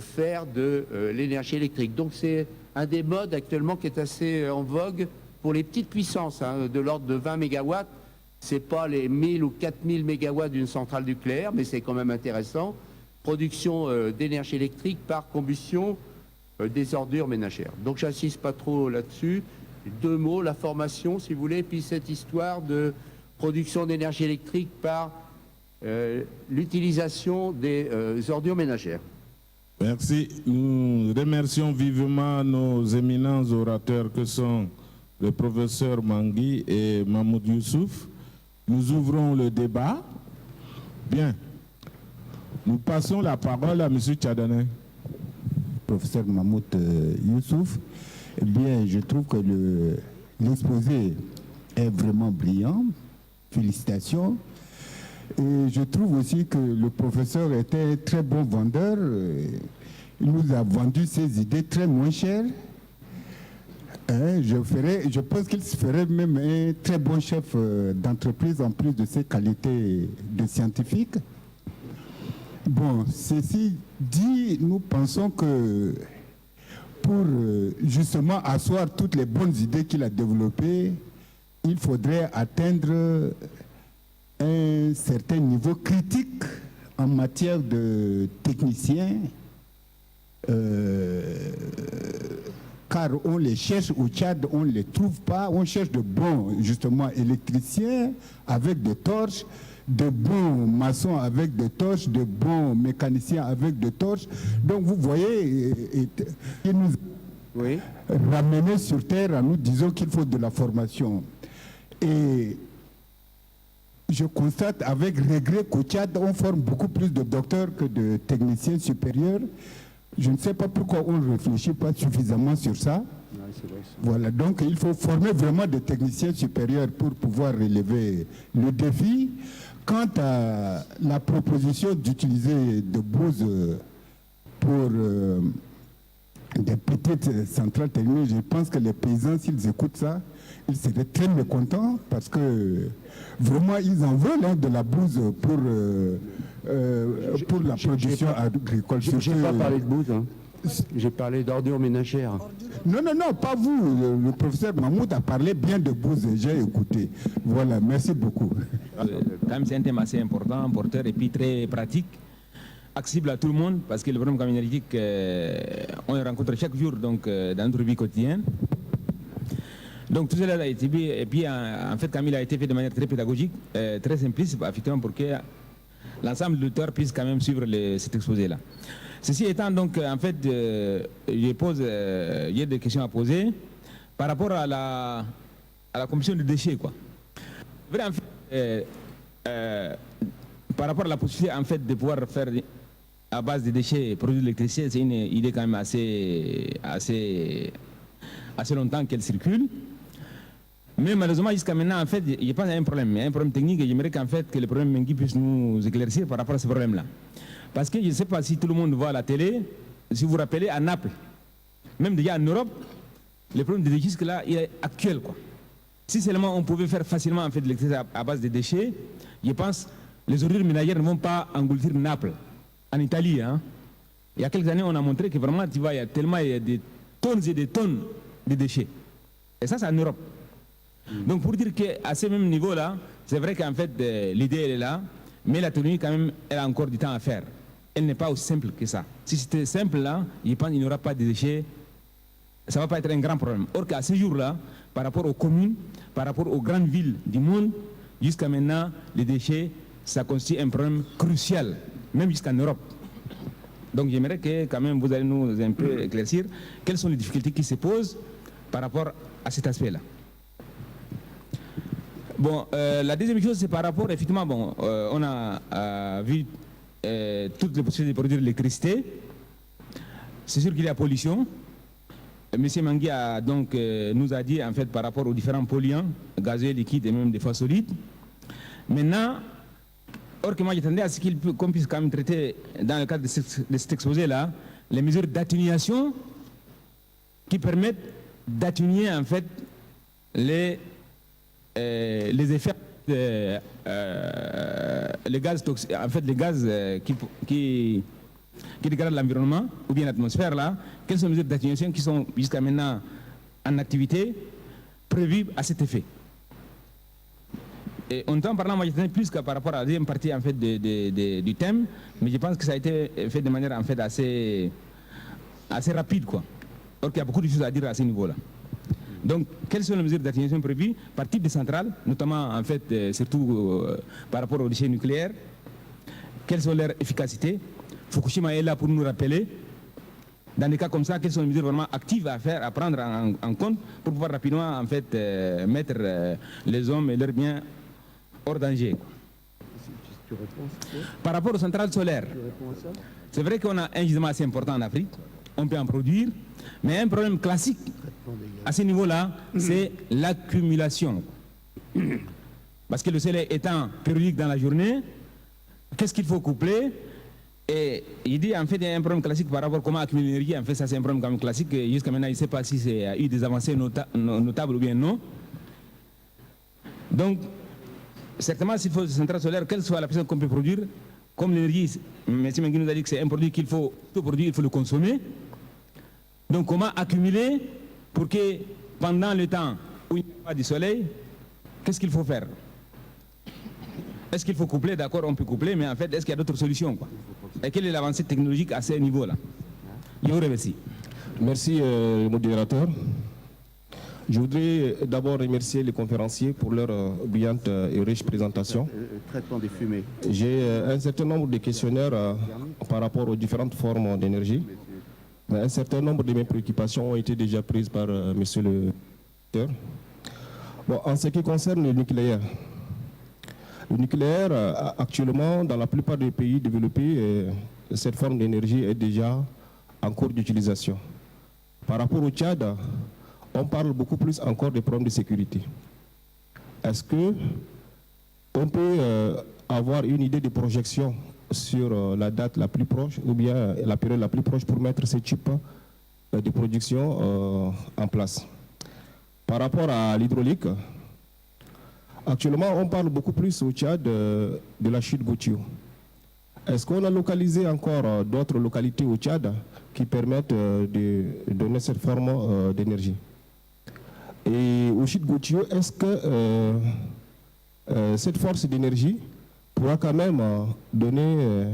S2: faire de l'énergie électrique. Donc c'est un des modes actuellement qui est assez en vogue pour les petites puissances, hein, de l'ordre de 20 mégawatts. Ce n'est pas les 1000 ou 4000 mégawatts d'une centrale nucléaire, mais c'est quand même intéressant. Production d'énergie électrique par combustion des ordures ménagères. Donc j'insiste pas trop là-dessus. 2 mots, la formation, si vous voulez, puis cette histoire de production d'énergie électrique par l'utilisation des ordures ménagères.
S3: Merci. Nous remercions vivement nos éminents orateurs que sont le professeur Mangui et Mahmoud Youssouf. Nous ouvrons le débat. Bien. Nous passons la parole à M. Tchadane.
S4: Professeur Mahmoud Youssouf, eh bien, je trouve que l'exposé est vraiment brillant. Félicitations. Et je trouve aussi que le professeur était un très bon vendeur. Il nous a vendu ses idées très moins chères. Je pense qu'il ferait même un très bon chef d'entreprise en plus de ses qualités de scientifique. Bon, ceci dit, nous pensons que pour justement asseoir toutes les bonnes idées qu'il a développées, il faudrait atteindre un certain niveau critique en matière de techniciens, car on les cherche au Tchad, on ne les trouve pas, on cherche de bons justement électriciens avec des torches, de bons maçons avec des torches, de bons mécaniciens avec des torches. Donc vous voyez, il nous ramener sur terre en nous disant qu'il faut de la formation. Et je constate avec regret qu'au Tchad, on forme beaucoup plus de docteurs que de techniciens supérieurs. Je ne sais pas pourquoi on ne réfléchit pas suffisamment sur ça. Voilà, donc il faut former vraiment des techniciens supérieurs pour pouvoir relever le défi. Quant à la proposition d'utiliser de Bose pour des petites centrales thermiques, je pense que les paysans, s'ils écoutent ça, ils seraient très mécontents parce que vraiment ils en veulent de la bouse pour la production agricole.
S2: Je n'ai pas parlé de bouse, hein. J'ai parlé d'ordures ménagères.
S4: Non, non, non, pas vous. Le professeur Mahmoud a parlé bien de bouse, j'ai écouté. Voilà, merci beaucoup.
S5: Quand même, c'est un thème assez important, porteur et puis très pratique, accessible à tout le monde parce que le problème énergétique, on le rencontre chaque jour donc, dans notre vie quotidienne. Donc tout cela a été dit, et puis en fait Camille a été fait de manière très pédagogique, très simpliste, effectivement pour que l'ensemble de l'auditeurs puisse quand même suivre cet exposé-là. Ceci étant donc, en fait, il y a des questions à poser par rapport à la commission de déchets, quoi. Vrai, en fait, par rapport à la possibilité, en fait, de pouvoir faire à base de déchets produire de l'électricité, c'est une idée quand même assez longtemps qu'elle circule. Mais malheureusement, jusqu'à maintenant, en fait, il n'y a pas un problème. Il y a un problème technique et j'aimerais qu'en fait, que le problème Mengui puisse nous éclaircir par rapport à ce problème-là. Parce que je ne sais pas si tout le monde voit à la télé, si vous vous rappelez, à Naples, même déjà en Europe, le problème des déchets, là, il est actuel, quoi. Si seulement on pouvait faire facilement en fait, de l'électricité à base de déchets, je pense que les ordures ménagères ne vont pas engloutir Naples, en Italie. Hein. Il y a quelques années, on a montré que vraiment, tu vois, il y a des tonnes et des tonnes de déchets. Et ça, c'est en Europe. Donc pour dire qu'à ce même niveau-là, c'est vrai qu'en fait l'idée elle est là, mais la tenue quand même, elle a encore du temps à faire. Elle n'est pas aussi simple que ça. Si c'était simple là, je pense qu'il n'y aura pas de déchets, ça ne va pas être un grand problème. Or qu'à ce jour-là, par rapport aux communes, par rapport aux grandes villes du monde, jusqu'à maintenant, les déchets, ça constitue un problème crucial, même jusqu'en Europe. Donc j'aimerais que quand même vous allez nous un peu éclaircir quelles sont les difficultés qui se posent par rapport à cet aspect-là. Bon, la deuxième chose, c'est par rapport, effectivement, bon, on a vu toutes les possibilités de produire de l'électricité. C'est sûr qu'il y a pollution. Monsieur Mangui a donc, nous a dit, en fait, par rapport aux différents polluants, gazeux, liquides et même des fois solides. Maintenant, or que moi j'attendais à ce qu'on puisse quand même traiter, dans le cadre de cet exposé-là, les mesures d'atténuation qui permettent d'atténuer, en fait, les effets, les gaz toxiques, en fait, les gaz qui dégradent l'environnement ou bien l'atmosphère là. Quelles sont les mesures d'atténuation qui sont jusqu'à maintenant en activité prévues à cet effet? Et en temps parlant, moi je tenais plus que par rapport à la deuxième partie en fait du thème, mais je pense que ça a été fait de manière en fait assez rapide quoi. Or qu'il y a beaucoup de choses à dire à ce niveau-là. Donc, quelles sont les mesures d'atténuation prévues par type de centrale, notamment en fait, surtout par rapport aux déchets nucléaires? Quelles sont leurs efficacités? Fukushima est là pour nous rappeler. Dans des cas comme ça, quelles sont les mesures vraiment actives à faire, à prendre en compte pour pouvoir rapidement en fait mettre les hommes et leurs biens hors danger? Par rapport aux centrales solaires, c'est vrai qu'on a un gisement assez important en Afrique, on peut en produire, mais un problème classique à ce niveau-là, c'est l'accumulation. Parce que le soleil étant périodique dans la journée, qu'est-ce qu'il faut coupler? Et il dit en fait il y a un problème classique par rapport à comment accumuler l'énergie. En fait, ça c'est un problème quand même classique. Jusqu'à maintenant, il ne sait pas si il y a eu des avancées notables ou bien non. Donc, certainement, s'il faut des centrales solaires, quelle soit la puissance qu'on peut produire, comme l'énergie, M. Mengui nous a dit que c'est un produit qu'il faut produire, il faut le consommer. Donc, comment accumuler pour que pendant le temps où il n'y a pas du soleil, qu'est-ce qu'il faut faire? Est-ce qu'il faut coupler? D'accord, on peut coupler, mais en fait, est-ce qu'il y a d'autres solutions quoi? Et quelle est l'avancée technologique à ce niveau-là? Je vous remercie.
S6: Merci, modérateur. Je voudrais d'abord remercier les conférenciers pour leur brillante et riche présentation.
S2: Traitement des fumées.
S6: J'ai un certain nombre de questionnaires par rapport aux différentes formes d'énergie. Un certain nombre de mes préoccupations ont été déjà prises par monsieur le directeur. Bon, en ce qui concerne le nucléaire, actuellement, dans la plupart des pays développés, cette forme d'énergie est déjà en cours d'utilisation. Par rapport au Tchad, on parle beaucoup plus encore des problèmes de sécurité. Est-ce qu'on peut avoir une idée de projection sur la date la plus proche ou bien la période la plus proche pour mettre ce type de production en place? Par rapport à l'hydraulique, actuellement, on parle beaucoup plus au Tchad de la chute Goutio. Est-ce qu'on a localisé encore d'autres localités au Tchad qui permettent de donner cette forme d'énergie? Et au chute Goutio, est-ce que cette force d'énergie pourra quand même donner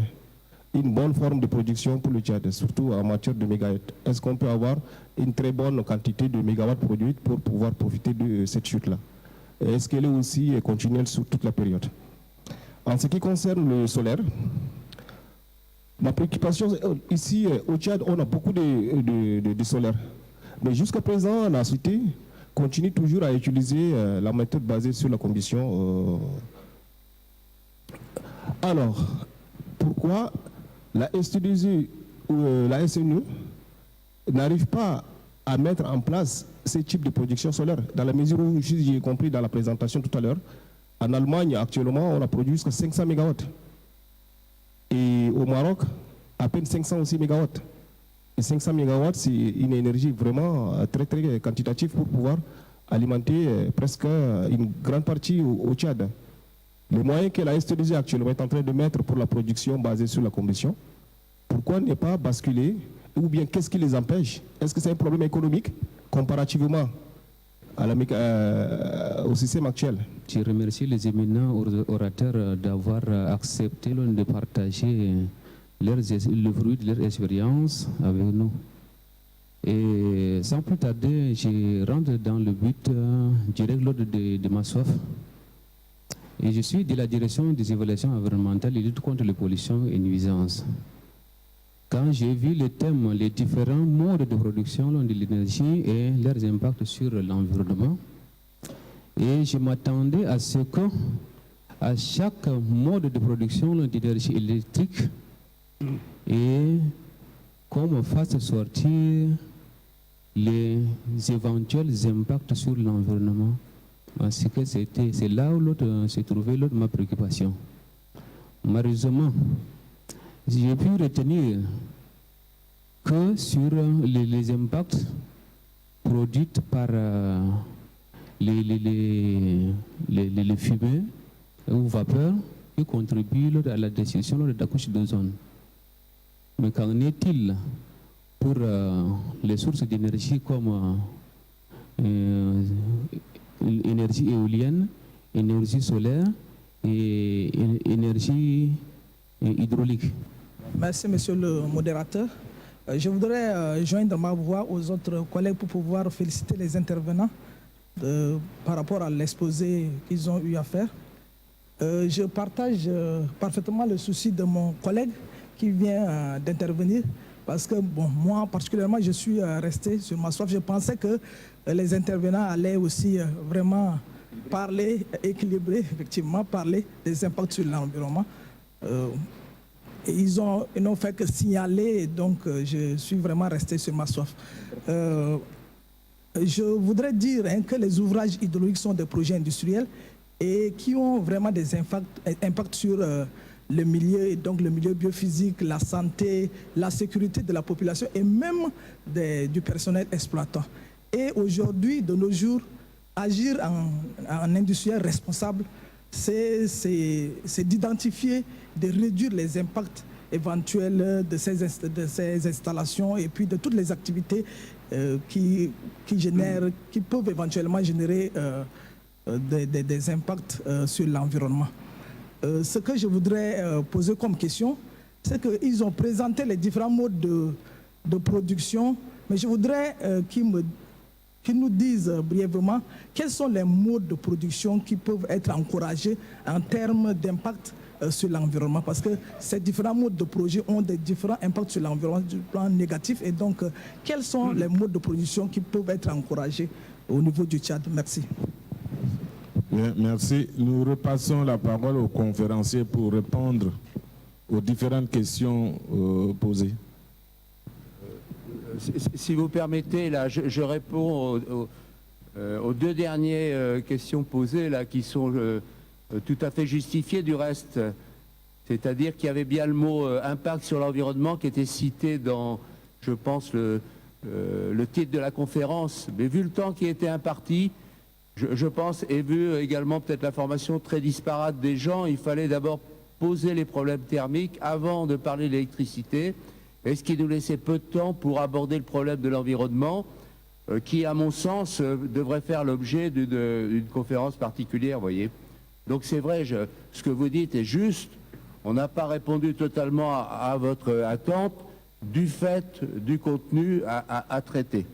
S6: une bonne forme de production pour le Tchad, surtout en matière de mégawatts? Est-ce qu'on peut avoir une très bonne quantité de mégawatts produites pour pouvoir profiter de cette chute-là? Est-ce qu'elle est aussi continuelle sur toute la période? En ce qui concerne le solaire, ma préoccupation ici au Tchad, on a beaucoup de solaire. Mais jusqu'à présent, la société continue toujours à utiliser la méthode basée sur la combustion. Alors, pourquoi la STDG ou la SNU n'arrive pas à mettre en place ces types de production solaire? Dans la mesure où, j'ai compris dans la présentation tout à l'heure, en Allemagne, actuellement, on a produit jusqu'à 500 MW. Et au Maroc, à peine 500 aussi MW. Et 500 MW, c'est une énergie vraiment très, très quantitative pour pouvoir alimenter presque une grande partie au Tchad. Les moyens que la STDG actuellement est en train de mettre pour la production basée sur la combustion, pourquoi ne pas basculer? Ou bien qu'est-ce qui les empêche? Est-ce que c'est un problème économique comparativement au système actuel.
S7: Je remercie les éminents orateurs d'avoir accepté de partager le fruit de leur expérience avec nous. Et sans plus tarder, je rentre dans le but du règlement de ma soif. Et je suis de la direction des évaluations environnementales et lutte contre les pollutions et nuisances. Quand j'ai vu le thème, les différents modes de production de l'énergie et leurs impacts sur l'environnement, et je m'attendais à ce que, à chaque mode de production d'énergie électrique, et qu'on me fasse sortir les éventuels impacts sur l'environnement. Parce que c'est là où se trouvait ma préoccupation. Malheureusement, j'ai pu retenir que sur les impacts produits par les fumées ou vapeurs qui contribuent à la destruction de la couche d'ozone. Mais qu'en est-il pour les sources d'énergie comme énergie éolienne, énergie solaire et énergie hydraulique?
S8: Merci, monsieur le modérateur. Je voudrais joindre ma voix aux autres collègues pour pouvoir féliciter les intervenants par rapport à l'exposé qu'ils ont eu à faire. Je partage parfaitement le souci de mon collègue qui vient d'intervenir parce que, bon, moi particulièrement, je suis resté sur ma soif. Je pensais que les intervenants allaient aussi vraiment parler, équilibrer, effectivement, parler des impacts sur l'environnement. Ils n'ont fait que signaler, donc je suis vraiment resté sur ma soif. Je voudrais dire que les ouvrages hydrauliques sont des projets industriels et qui ont vraiment des impacts sur le milieu, donc le milieu biophysique, la santé, la sécurité de la population et même du personnel exploitant. Et aujourd'hui, de nos jours, agir en industriel responsable, c'est d'identifier, de réduire les impacts éventuels de ces installations et puis de toutes les activités qui peuvent éventuellement générer des impacts sur l'environnement. Ce que je voudrais poser comme question, c'est qu'ils ont présenté les différents modes de production, mais je voudrais qu'ils nous disent brièvement quels sont les modes de production qui peuvent être encouragés en termes d'impact sur l'environnement, parce que ces différents modes de projet ont des différents impacts sur l'environnement du plan négatif. Et donc, quels sont les modes de production qui peuvent être encouragés au niveau du Tchad? Merci.
S3: Bien, merci. Nous repassons la parole aux conférenciers pour répondre aux différentes questions posées.
S2: Si vous permettez, là, je réponds aux deux dernières questions posées, là, qui sont tout à fait justifiées du reste. C'est-à-dire qu'il y avait bien le mot impact sur l'environnement qui était cité dans, je pense, le titre de la conférence. Mais vu le temps qui était imparti, je pense, et vu également peut-être la formation très disparate des gens, il fallait d'abord poser les problèmes thermiques avant de parler de l'électricité. Et ce qui nous laissait peu de temps pour aborder le problème de l'environnement, qui, à mon sens, devrait faire l'objet d'une conférence particulière, vous voyez. Donc c'est vrai, ce que vous dites est juste. On n'a pas répondu totalement à votre attente du fait du contenu à traiter.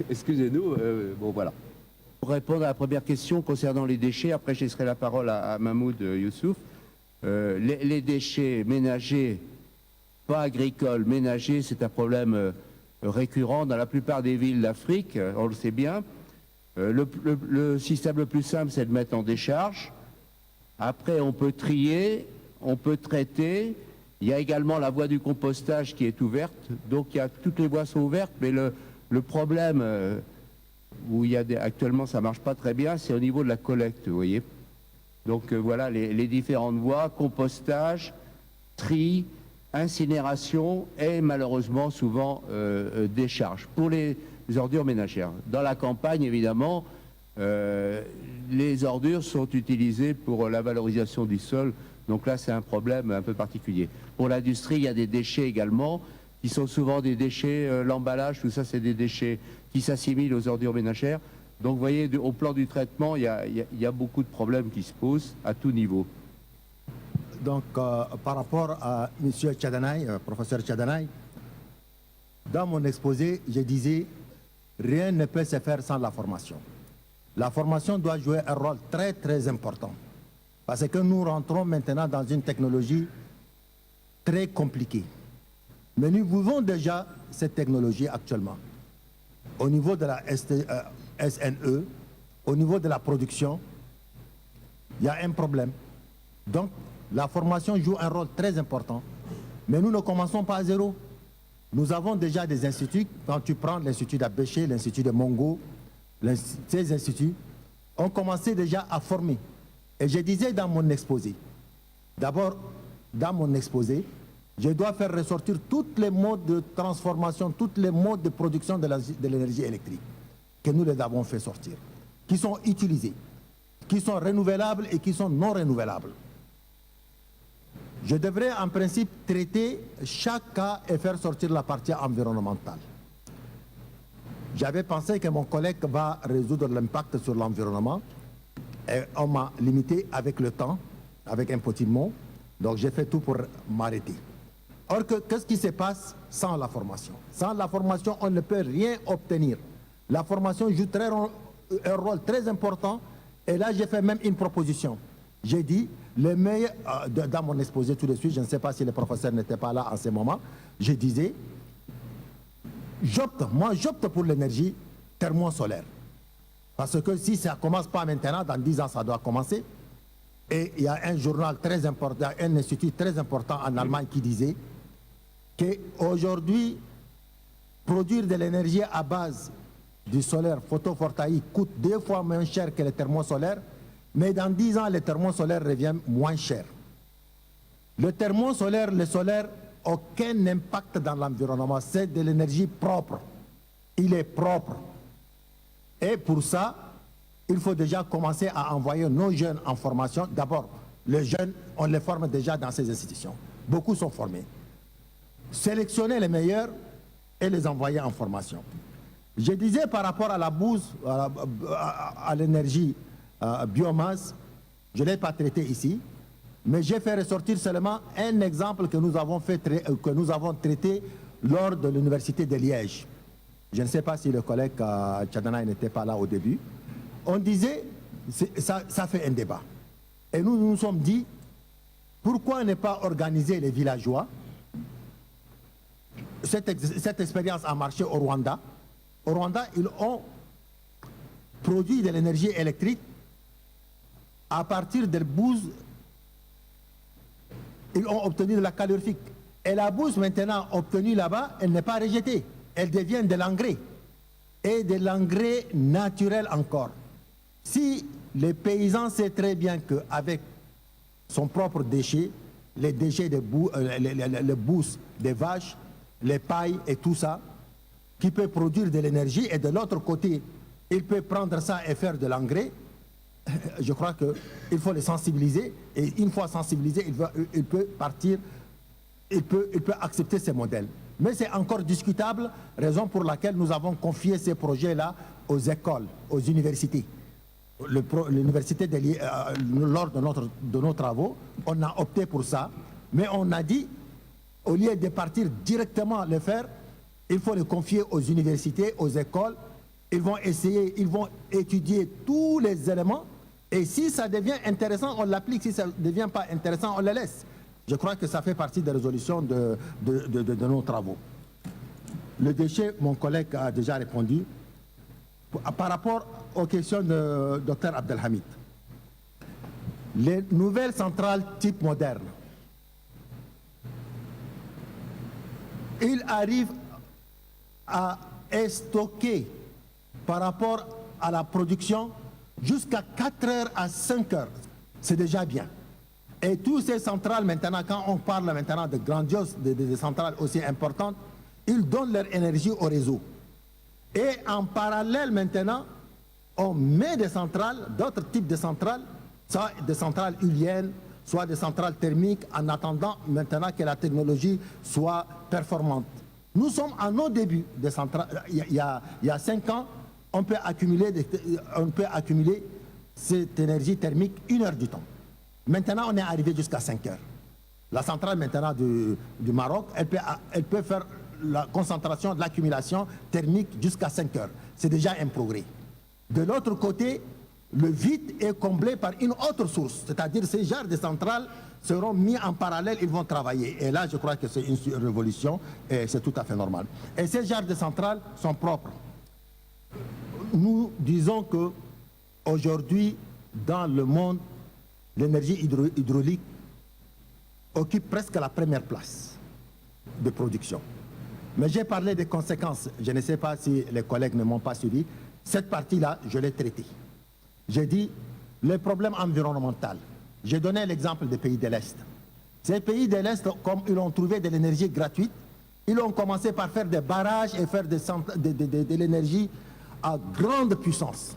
S2: Excusez-nous, bon voilà. Pour répondre à la première question concernant les déchets, après je laisserai la parole à Mahmoud Youssouf. Les déchets ménagers, pas agricoles, ménagers, c'est un problème récurrent dans la plupart des villes d'Afrique, on le sait bien. Le système le plus simple, c'est de mettre en décharge. Après, on peut trier, on peut traiter. Il y a également la voie du compostage qui est ouverte. Donc, toutes les voies sont ouvertes, mais le problème où actuellement ça ne marche pas très bien, c'est au niveau de la collecte, vous voyez. Donc voilà les différentes voies, compostage, tri, incinération et malheureusement souvent décharge pour les ordures ménagères. Dans la campagne, évidemment, les ordures sont utilisées pour la valorisation du sol. Donc là, c'est un problème un peu particulier. Pour l'industrie, il y a des déchets également qui sont souvent des déchets, l'emballage, tout ça c'est des déchets qui s'assimilent aux ordures ménagères. Donc vous voyez, au plan du traitement, il y a beaucoup de problèmes qui se posent à tout niveau.
S1: Donc, par rapport à M. Tchadanaï, professeur Tchadanaï, dans mon exposé, je disais, rien ne peut se faire sans la formation. La formation doit jouer un rôle très, très important. Parce que nous rentrons maintenant dans une technologie très compliquée. Mais nous vivons déjà cette technologie actuellement. Au niveau de la SNE, au niveau de la production, il y a un problème. Donc, la formation joue un rôle très important. Mais nous ne commençons pas à zéro. Nous avons déjà des instituts. Quand tu prends l'Institut d'Abéché, l'Institut de Mongo, ces instituts ont commencé déjà à former. Et je disais dans mon exposé, d'abord, dans mon exposé, je dois faire ressortir tous les modes de transformation, tous les modes de production de l'énergie électrique que nous les avons fait sortir, qui sont utilisés, qui sont renouvelables et qui sont non renouvelables. Je devrais en principe traiter chaque cas et faire sortir la partie environnementale. J'avais pensé que mon collègue va résoudre l'impact sur l'environnement et on m'a limité avec le temps, avec un petit mot, donc j'ai fait tout pour m'arrêter. Or, qu'est-ce qui se passe sans la formation? Sans la formation, on ne peut rien obtenir. La formation joue un rôle très important et là j'ai fait même une proposition. J'ai dit, le meilleur, dans mon exposé tout de suite, je ne sais pas si les professeurs n'étaient pas là en ce moment, je disais, j'opte pour l'énergie thermo-solaire. Parce que si ça ne commence pas maintenant, dans 10 ans, ça doit commencer. Et il y a un journal très important, un institut très important en Allemagne qui disait qu'aujourd'hui, produire de l'énergie à base du solaire photovoltaïque coûte 2 fois moins cher que le thermosolaire, mais dans 10 ans, le thermosolaire revient moins cher. Le thermosolaire, le solaire, aucun impact dans l'environnement. C'est de l'énergie propre. Il est propre. Et pour ça, il faut déjà commencer à envoyer nos jeunes en formation. D'abord, les jeunes, on les forme déjà dans ces institutions. Beaucoup sont formés. Sélectionner les meilleurs et les envoyer en formation. Je disais par rapport à la bouse, à l'énergie biomasse, je ne l'ai pas traité ici, mais j'ai fait ressortir seulement un exemple que nous avons traité lors de l'université de Liège. Je ne sais pas si le collègue Tchadanaï n'était pas là au début. On disait, ça fait un débat. Et nous nous sommes dit, pourquoi ne pas organiser les villageois? Cette expérience a marché au Rwanda. Au Rwanda, ils ont produit de l'énergie électrique à partir de bouse. Ils ont obtenu de la calorifique. Et la bouse maintenant obtenue là-bas, elle n'est pas rejetée. Elle devient de l'engrais. Et de l'engrais naturel encore. Si les paysans savent très bien qu'avec son propre déchet, les déchets de les bousses des vaches, les pailles et tout ça, qui peut produire de l'énergie, et de l'autre côté, il peut prendre ça et faire de l'engrais, je crois qu'il faut les sensibiliser, et une fois sensibilisé, il peut partir, il peut accepter ces modèles. Mais c'est encore discutable, raison pour laquelle nous avons confié ces projets-là aux écoles, aux universités. L'université lors de nos travaux, on a opté pour ça, mais on a dit, au lieu de partir directement le faire, il faut le confier aux universités, aux écoles. Ils vont essayer, ils vont étudier tous les éléments, et si ça devient intéressant, on l'applique. Si ça ne devient pas intéressant, on le laisse. Je crois que ça fait partie des résolutions de nos travaux. Le déchet, mon collègue a déjà répondu. Par rapport aux questions de Dr Abdelhamid, les nouvelles centrales type moderne, ils arrivent à stocker par rapport à la production jusqu'à 4 heures à 5 heures. C'est déjà bien. Et toutes ces centrales maintenant, quand on parle maintenant de grandioses, de centrales aussi importantes, ils donnent leur énergie au réseau. Et en parallèle maintenant, on met des centrales, d'autres types de centrales, soit des centrales éoliennes, soit des centrales thermiques, en attendant maintenant que la technologie soit performante. Nous sommes à nos débuts de centrales. Il y a 5 ans, on peut accumuler cette énergie thermique 1 heure du temps. Maintenant, on est arrivé jusqu'à 5 heures. La centrale maintenant du Maroc, elle peut faire la concentration de l'accumulation thermique jusqu'à 5 heures. C'est déjà un progrès. De l'autre côté, le vide est comblé par une autre source, c'est-à-dire ces genres de centrales seront mis en parallèle, ils vont travailler. Et là, je crois que c'est une révolution et c'est tout à fait normal. Et ces genres de centrales sont propres. Nous disons que aujourd'hui, dans le monde, l'énergie hydraulique occupe presque la première place de production. Mais j'ai parlé des conséquences. Je ne sais pas si les collègues ne m'ont pas suivi. Cette partie-là, je l'ai traitée. J'ai dit les problèmes environnementaux. J'ai donné l'exemple des pays de l'Est. Ces pays de l'Est, comme ils ont trouvé de l'énergie gratuite, ils ont commencé par faire des barrages et faire de l'énergie à grande puissance.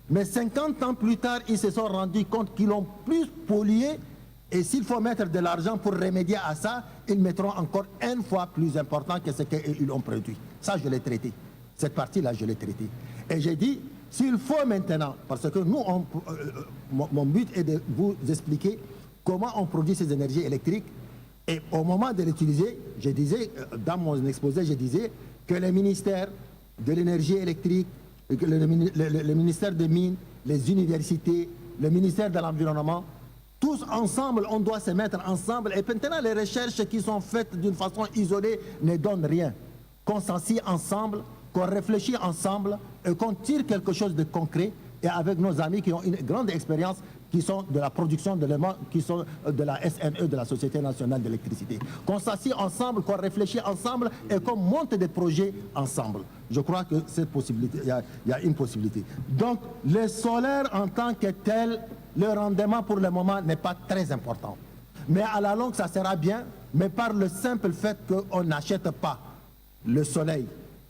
S1: Mais 50 ans plus tard, ils se sont rendus compte qu'ils ont plus pollué. Et s'il faut mettre de l'argent pour remédier à ça, ils mettront encore 1 fois plus important que ce qu'ils ont produit. Ça, je l'ai traité. Cette partie-là, je l'ai traitée. Et j'ai dit, s'il faut maintenant, parce que nous, mon but est de vous expliquer comment on produit ces énergies électriques. Et au moment de l'utiliser, je disais, dans mon exposé, je disais que le ministère de l'énergie électrique, le ministère des Mines, les universités, le ministère de l'Environnement, tous ensemble, on doit se mettre ensemble. Et maintenant, les recherches qui sont faites d'une façon isolée ne donnent rien. Qu'on s'assied ensemble, qu'on réfléchit ensemble et qu'on tire quelque chose de concret. Et avec nos amis qui ont une grande expérience, qui sont de la production d'éléments, qui sont de la SNE, de la Société nationale d'électricité. Qu'on s'assied ensemble, qu'on réfléchit ensemble et qu'on monte des projets ensemble. Je crois que cette possibilité, il y a une possibilité. Donc, le solaire en tant que tel, le rendement pour le moment n'est pas très important. Mais à la longue, ça sera bien, mais par le simple fait qu'on n'achète pas le soleil,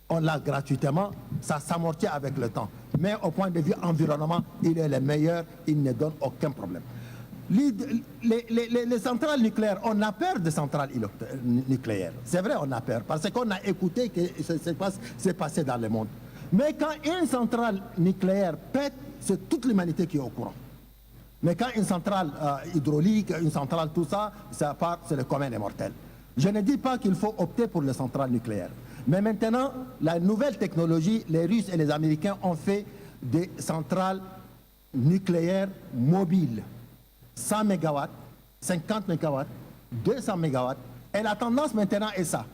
S1: on l'a gratuitement, ça s'amortit avec le temps. Mais au point de vue environnement, il est le meilleur, il ne donne aucun problème. Les centrales nucléaires, on a peur des centrales nucléaires. C'est vrai, on a peur, parce qu'on a écouté ce qui s'est passé dans le monde. Mais quand une centrale nucléaire pète, c'est toute l'humanité qui est au courant. Mais quand une centrale hydraulique, une centrale, tout ça, ça part, c'est le commun des mortels. Je ne dis pas qu'il faut opter pour les centrales nucléaires. Mais maintenant, la nouvelle technologie, les Russes et les Américains ont fait des centrales nucléaires mobiles. 100 MW, 50 MW, 200 MW. Et la tendance maintenant est ça.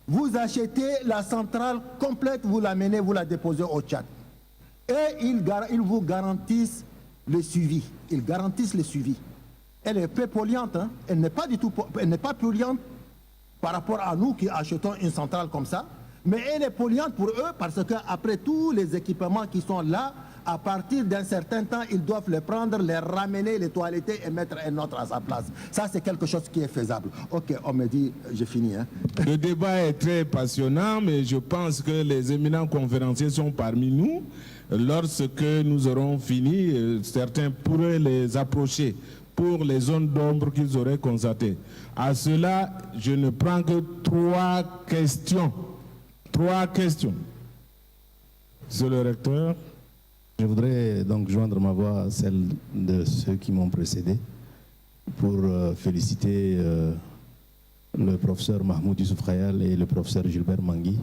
S1: Vous achetez la centrale complète, vous l'amenez, vous la déposez au Tchad. Et ils vous garantissent le suivi. Ils garantissent le suivi. Elle est peu polluante, hein? Elle n'est pas du tout, elle n'est pas polluante par rapport à nous qui achetons une centrale comme ça. Mais elle est polluante pour eux parce qu'après tous les équipements qui sont là, à partir d'un certain temps, ils doivent les prendre, les ramener, les toiletter et mettre un autre à sa place. Ça, c'est quelque chose qui est faisable. Ok, on me dit, j'ai fini. Hein.
S3: Le débat est très passionnant, mais je pense que les éminents conférenciers sont parmi nous. Lorsque nous aurons fini, certains pourraient les approcher pour les zones d'ombre qu'ils auraient constatées. À cela, je ne prends que 3 questions. 3 questions. Monsieur le recteur.
S9: Je voudrais donc joindre ma voix à celle de ceux qui m'ont précédé pour féliciter le professeur Mahmoud Youssouf Khayal et le professeur Gilbert Mangui.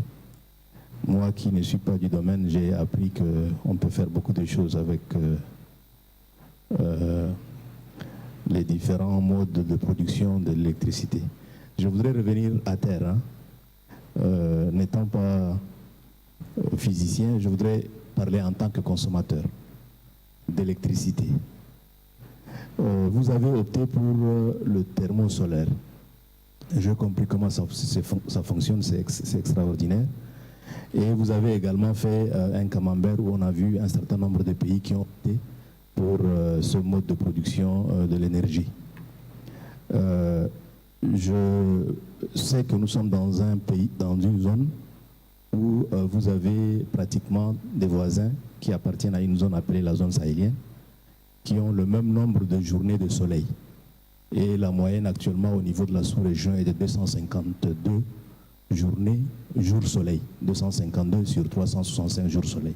S9: Moi qui ne suis pas du domaine, j'ai appris qu'on peut faire beaucoup de choses avec les différents modes de production de l'électricité. Je voudrais revenir à terre. Hein. N'étant pas physicien, je voudrais parler en tant que consommateur d'électricité. Vous avez opté pour le thermosolaire. J'ai compris comment ça fonctionne, c'est extraordinaire. Et vous avez également fait un camembert où on a vu un certain nombre de pays qui ont opté pour ce mode de production de l'énergie. Je sais que nous sommes dans un pays, dans une zone où vous avez pratiquement des voisins qui appartiennent à une zone appelée la zone sahélienne, qui ont le même nombre de journées de soleil. Et la moyenne actuellement au niveau de la sous-région est de 252 journée, jour-soleil, 252 sur 365 jours-soleil.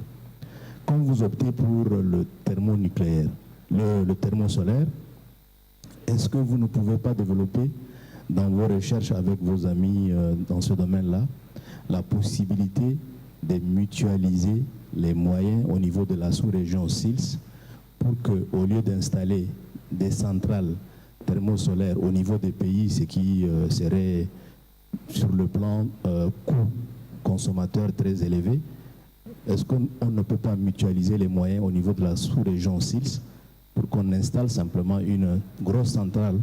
S9: Quand vous optez pour le thermonucléaire, le thermosolaire, est-ce que vous ne pouvez pas développer dans vos recherches avec vos amis dans ce domaine-là la possibilité de mutualiser les moyens au niveau de la sous-région SILS pour qu'au lieu d'installer des centrales thermosolaires au niveau des pays, ce qui serait sur le plan coût consommateur très élevé, est-ce qu'on ne peut pas mutualiser les moyens au niveau de la sous-région SILS pour qu'on installe simplement une grosse centrale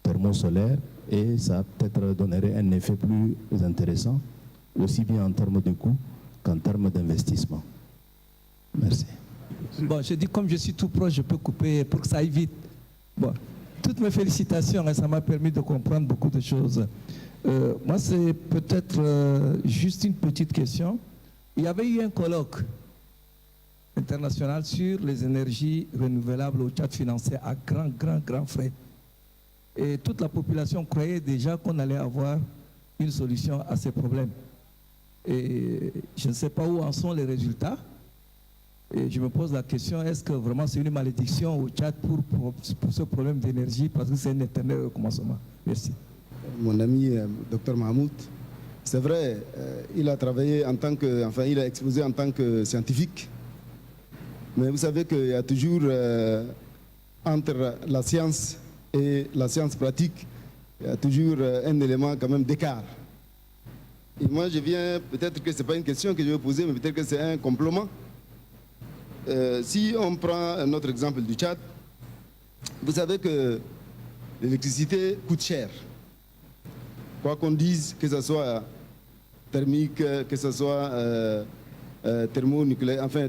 S9: thermosolaire et ça peut-être donnerait un effet plus intéressant, aussi bien en termes de coût qu'en termes d'investissement. Merci.
S10: Bon, je dis comme je suis tout proche, je peux couper pour que ça aille vite. Bon, toutes mes félicitations, ça m'a permis de comprendre beaucoup de choses. Moi, c'est peut-être juste une petite question. Il y avait eu un colloque international sur les énergies renouvelables au Tchad financé à grand frais. Et toute la population croyait déjà qu'on allait avoir une solution à ces problèmes. Et je ne sais pas où en sont les résultats. Et je me pose la question, est-ce que vraiment c'est une malédiction au Tchad pour ce problème d'énergie, parce que c'est un éternel recommencement. Merci.
S11: Mon ami Dr Mahmoud, c'est vrai, il a travaillé en tant que, enfin il a exposé en tant que scientifique. Mais vous savez qu'il y a toujours entre la science et la science pratique, il y a toujours un élément quand même d'écart. Et moi je viens, peut-être que ce n'est pas une question que je vais poser, mais peut-être que c'est un complément. Si on prend notre exemple du Tchad, vous savez que l'électricité coûte cher. Quoi qu'on dise, que ce soit thermique, que ce soit thermonucléaire, enfin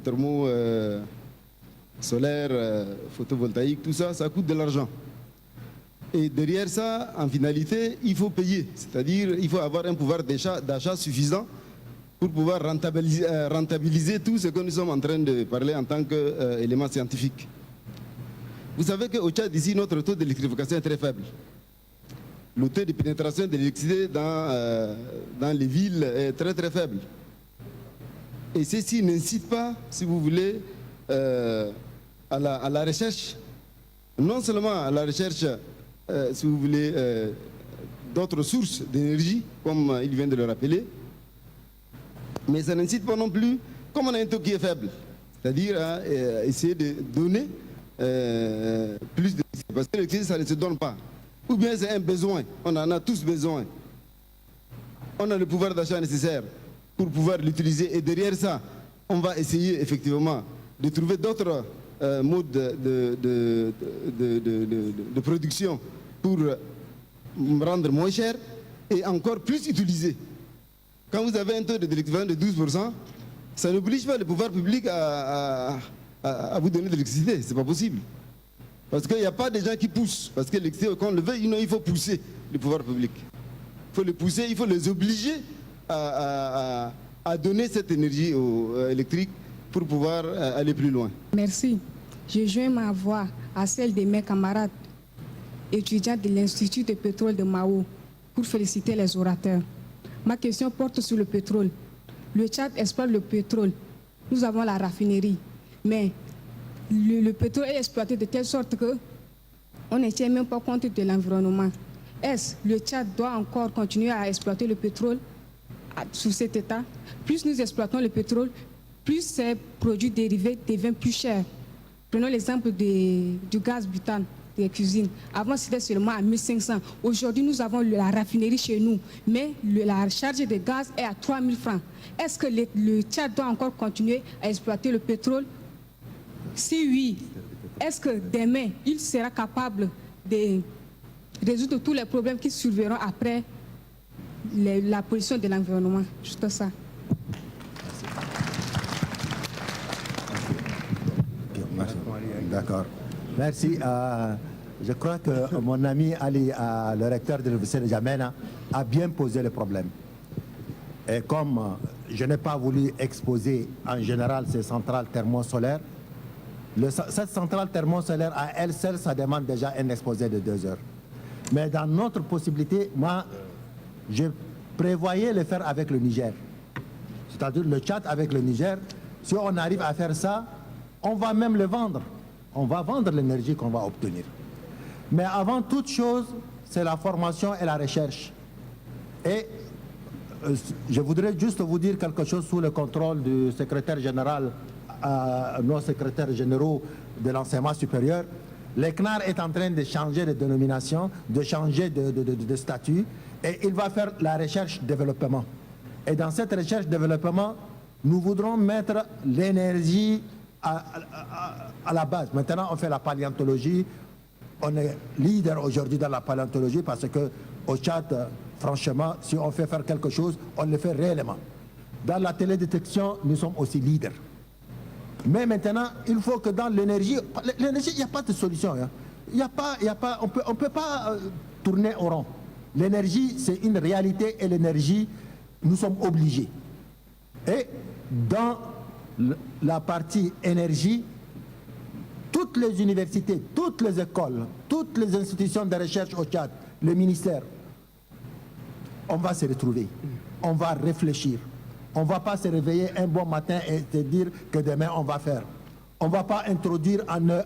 S11: solaire, photovoltaïque, tout ça, ça coûte de l'argent. Et derrière ça, en finalité, il faut payer. C'est-à-dire il faut avoir un pouvoir d'achat suffisant pour pouvoir rentabiliser tout ce que nous sommes en train de parler en tant qu'élément scientifique. Vous savez qu'au Tchad, ici, notre taux d'électrification est très faible. Le taux de pénétration de l'électricité dans les villes est très faible. Et ceci n'incite pas, si vous voulez, à la recherche, non seulement à la recherche, si vous voulez, d'autres sources d'énergie, comme il vient de le rappeler, mais ça n'incite pas non plus, comme on a un taux qui est faible, c'est-à-dire à essayer de donner plus d'électricité, parce que l'électricité, ça ne se donne pas. Ou bien c'est un besoin, on en a tous besoin. On a le pouvoir d'achat nécessaire pour pouvoir l'utiliser et derrière ça, on va essayer effectivement de trouver d'autres modes de production pour rendre moins cher et encore plus utiliser. Quand vous avez un taux d'électricité de 12%, ça n'oblige pas le pouvoir public à vous donner de l'électricité, c'est pas possible. Parce qu'il n'y a pas de gens qui poussent. Parce que l'électricité, quand on le veut, il faut pousser le pouvoir public. Il faut les pousser, il faut les obliger à donner cette énergie électrique pour pouvoir aller plus loin.
S12: Merci. Je joins ma voix à celle de mes camarades étudiants de l'Institut de pétrole de Mao pour féliciter les orateurs. Ma question porte sur le pétrole. Le Tchad exploite le pétrole. Nous avons la raffinerie. Mais le pétrole est exploité de telle sorte qu'on ne tient même pas compte de l'environnement. Est-ce que le Tchad doit encore continuer à exploiter le pétrole sous cet état? Plus nous exploitons le pétrole, plus ces produits dérivés deviennent plus chers. Prenons l'exemple du gaz butane des cuisines. Avant, c'était seulement à 1500. Aujourd'hui, nous avons la raffinerie chez nous, mais la charge de gaz est à 3000 francs. Est-ce que le Tchad doit encore continuer à exploiter le pétrole? Si oui, est-ce que demain, il sera capable de résoudre tous les problèmes qui surviendront après la pollution de l'environnement? Juste ça.
S1: D'accord. Merci. Je crois que mon ami Ali, le recteur de l'Université de N'Djamena, a bien posé le problème. Et comme je n'ai pas voulu exposer en général ces centrales thermosolaires, cette centrale thermosolaire à elle seule, ça demande déjà un exposé de 2 heures. Mais dans notre possibilité, moi, je prévoyez le faire avec le Niger. C'est-à-dire le Tchad avec le Niger. Si on arrive à faire ça, on va même le vendre. On va vendre l'énergie qu'on va obtenir. Mais avant toute chose, c'est la formation et la recherche. Et je voudrais juste vous dire quelque chose sous le contrôle du secrétaire général, nos secrétaires généraux de l'enseignement supérieur. L'ECNAR est en train de changer de dénomination, de changer de statut, et il va faire la recherche-développement. Et dans cette recherche-développement, nous voudrons mettre l'énergie à la base. Maintenant, on fait la paléontologie. On est leader aujourd'hui dans la paléontologie parce qu'au Tchad, franchement, si on fait faire quelque chose, on le fait réellement. Dans la télédétection, nous sommes aussi leaders. Mais maintenant, il faut que dans l'énergie, il n'y a pas de solution. Hein. On ne peut pas tourner au rond. L'énergie, c'est une réalité et l'énergie, nous sommes obligés. Et dans la partie énergie, toutes les universités, toutes les écoles, toutes les institutions de recherche au Tchad, le ministère, on va se retrouver, on va réfléchir. On ne va pas se réveiller un bon matin et se dire que demain on va faire. On ne va pas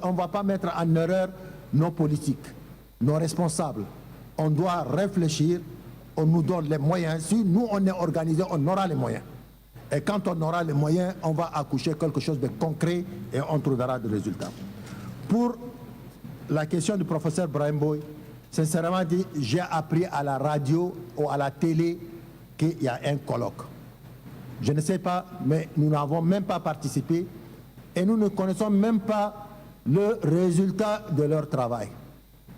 S1: on va pas mettre en erreur nos politiques, nos responsables. On doit réfléchir, on nous donne les moyens. Si nous on est organisés, on aura les moyens. Et quand on aura les moyens, on va accoucher quelque chose de concret et on trouvera des résultats. Pour la question du professeur Brahim Boy, sincèrement dit, j'ai appris à la radio ou à la télé qu'il y a un colloque. Je ne sais pas, mais nous n'avons même pas participé et nous ne connaissons même pas le résultat de leur travail.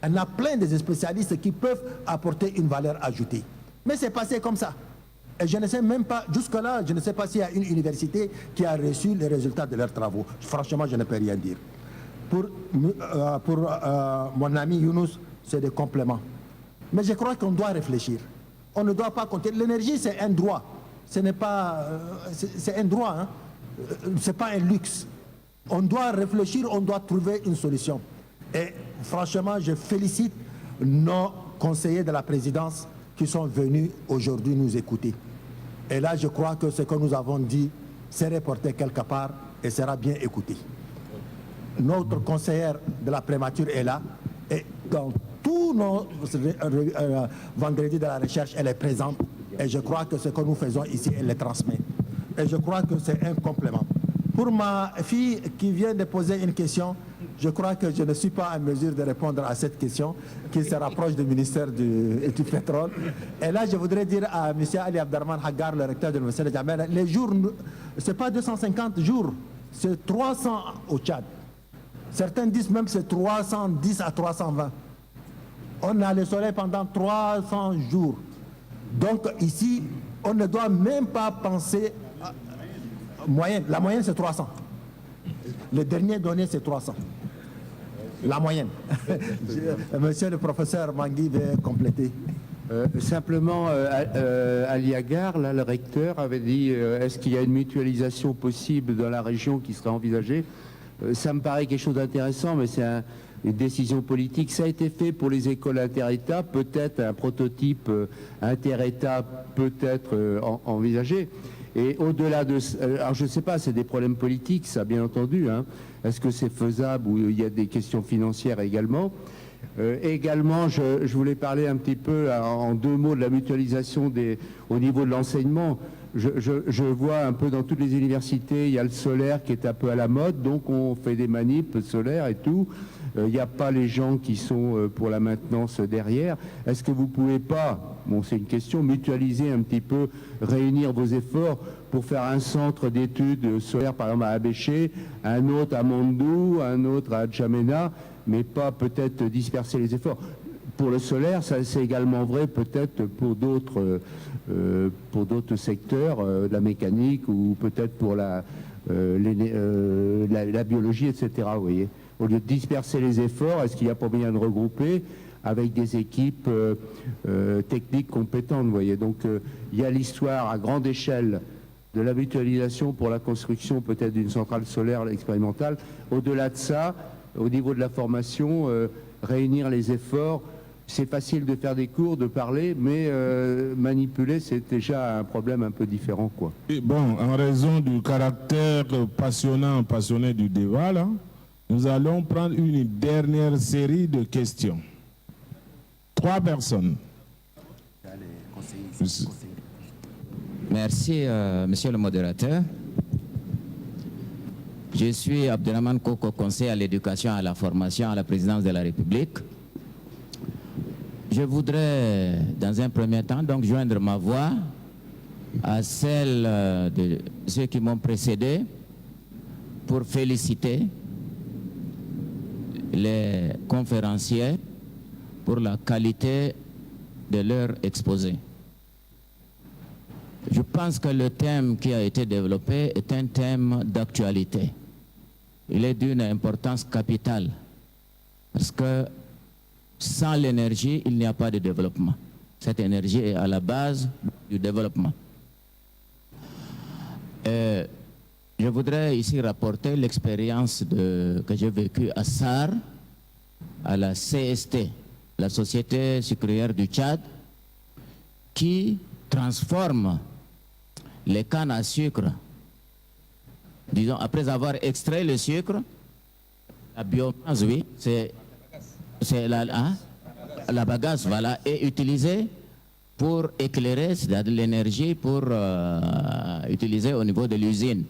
S1: Il y a plein de spécialistes qui peuvent apporter une valeur ajoutée. Mais c'est passé comme ça. Et je ne sais même pas, jusque-là, je ne sais pas s'il y a une université qui a reçu les résultats de leurs travaux. Franchement, je ne peux rien dire. Pour mon ami Younous, c'est des compléments. Mais je crois qu'on doit réfléchir. On ne doit pas compter. L'énergie, c'est un droit. Ce n'est pas... c'est un droit, hein. Ce n'est pas un luxe. On doit réfléchir, on doit trouver une solution. Et franchement, je félicite nos conseillers de la présidence qui sont venus aujourd'hui nous écouter. Et là, je crois que ce que nous avons dit s'est reporté quelque part et sera bien écouté. Notre conseillère de la prémature est là et dans tous nos vendredis de la recherche, elle est présente. Et je crois que ce que nous faisons ici, elle les transmet. Et je crois que c'est un complément. Pour ma fille qui vient de poser une question, je crois que je ne suis pas en mesure de répondre à cette question qui se rapproche du ministère du pétrole. Et là, je voudrais dire à M. Ali Abdarman Hagar, le recteur de l'Université de Djamena, les jours, ce n'est pas 250 jours, c'est 300 au Tchad. Certains disent même que c'est 310 à 320. On a le soleil pendant 300 jours. Donc ici, on ne doit même pas penser à moyenne. La moyenne, c'est 300. Le dernier donné, c'est 300. La moyenne. Monsieur le professeur Mangui veut compléter.
S2: Simplement, Ali Agar, là, le recteur, avait dit est-ce qu'il y a une mutualisation possible dans la région qui serait envisagée? Ça me paraît quelque chose d'intéressant, mais c'est une décision politique. Ça a été fait pour les écoles inter-État, peut-être un prototype inter-État peut-être envisagé. Et au-delà de... Alors je ne sais pas, c'est des problèmes politiques, ça bien entendu. Hein. Est-ce que c'est faisable ou il y a des questions financières également? Également, je voulais parler un petit peu en deux mots de la mutualisation au niveau de l'enseignement. Je vois un peu dans toutes les universités, il y a le solaire qui est un peu à la mode, donc on fait des manips solaires et tout. Il n'y a pas les gens qui sont pour la maintenance derrière. Est-ce que vous ne pouvez pas, bon c'est une question, mutualiser un petit peu, réunir vos efforts pour faire un centre d'études solaires par exemple à Abéché, un autre à Mondou, un autre à Djamena, mais pas peut-être disperser les efforts. Pour le solaire, ça c'est également vrai peut-être pour d'autres secteurs, la mécanique ou peut-être pour la biologie, etc. Vous voyez. Au lieu de disperser les efforts, est-ce qu'il n'y a pas moyen de regrouper avec des équipes techniques compétentes, vous voyez. Donc il y a l'histoire à grande échelle de la mutualisation pour la construction peut-être d'une centrale solaire expérimentale. Au-delà de ça, au niveau de la formation, réunir les efforts c'est facile de faire des cours, de parler, mais manipuler, c'est déjà un problème un peu différent, quoi.
S3: Et bon, en raison du caractère passionné du débat, là, nous allons prendre une dernière série de questions. 3 personnes.
S13: Merci, monsieur le modérateur. Je suis Abdelrahman Koko, conseiller à l'éducation et à la formation à la présidence de la République. Je voudrais, dans un premier temps, donc joindre ma voix à celle de ceux qui m'ont précédé pour féliciter les conférenciers pour la qualité de leur exposé. Je pense que le thème qui a été développé est un thème d'actualité. Il est d'une importance capitale parce que sans l'énergie, il n'y a pas de développement. Cette énergie est à la base du développement. Je voudrais ici rapporter l'expérience que j'ai vécue à SAR, à la CST, la Société sucrière du Tchad, qui transforme les cannes à sucre, disons, après avoir extrait le sucre, la biomasse, oui, c'est la bagasse, voilà, est utilisée pour éclairer, c'est-à-dire l'énergie pour utiliser au niveau de l'usine.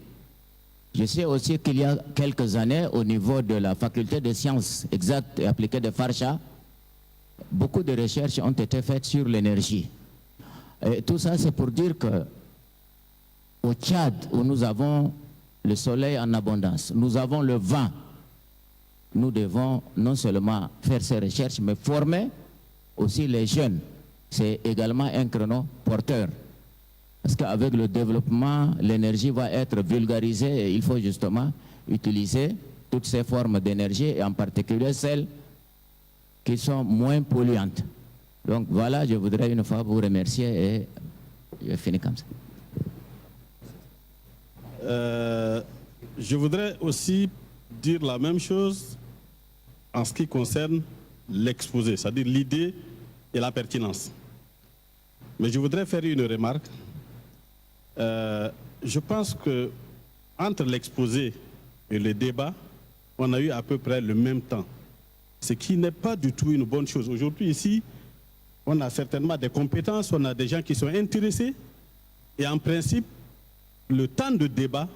S13: Je sais aussi qu'il y a quelques années, au niveau de la faculté de sciences exactes et appliquées de Farsha, beaucoup de recherches ont été faites sur l'énergie. Et tout ça, c'est pour dire que au Tchad, où nous avons le soleil en abondance, nous avons le vent, nous devons non seulement faire ces recherches, mais former aussi les jeunes. C'est également un créneau porteur. Parce qu'avec le développement, l'énergie va être vulgarisée et il faut justement utiliser toutes ces formes d'énergie et en particulier celles qui sont moins polluantes. Donc voilà, je voudrais une fois vous remercier et je finis comme ça.
S14: Je voudrais aussi dire la même chose en ce qui concerne l'exposé, c'est-à-dire l'idée et la pertinence. Mais je voudrais faire une remarque. Je pense que entre l'exposé et le débat, on a eu à peu près le même temps, ce qui n'est pas du tout une bonne chose. Aujourd'hui ici, on a certainement des compétences, on a des gens qui sont intéressés et en principe, le temps de débat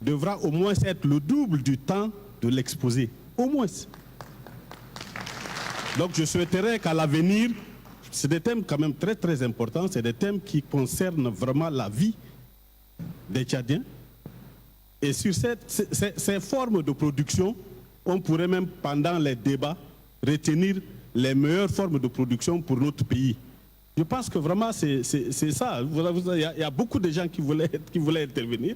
S14: devra au moins être le double du temps de l'exposé, au moins. Donc je souhaiterais qu'à l'avenir, c'est des thèmes quand même très très importants, c'est des thèmes qui concernent vraiment la vie des Tchadiens. Et sur ces formes de production, on pourrait même pendant les débats retenir les meilleures formes de production pour notre pays. Je pense que vraiment c'est ça. Il y a beaucoup de gens qui voulaient intervenir.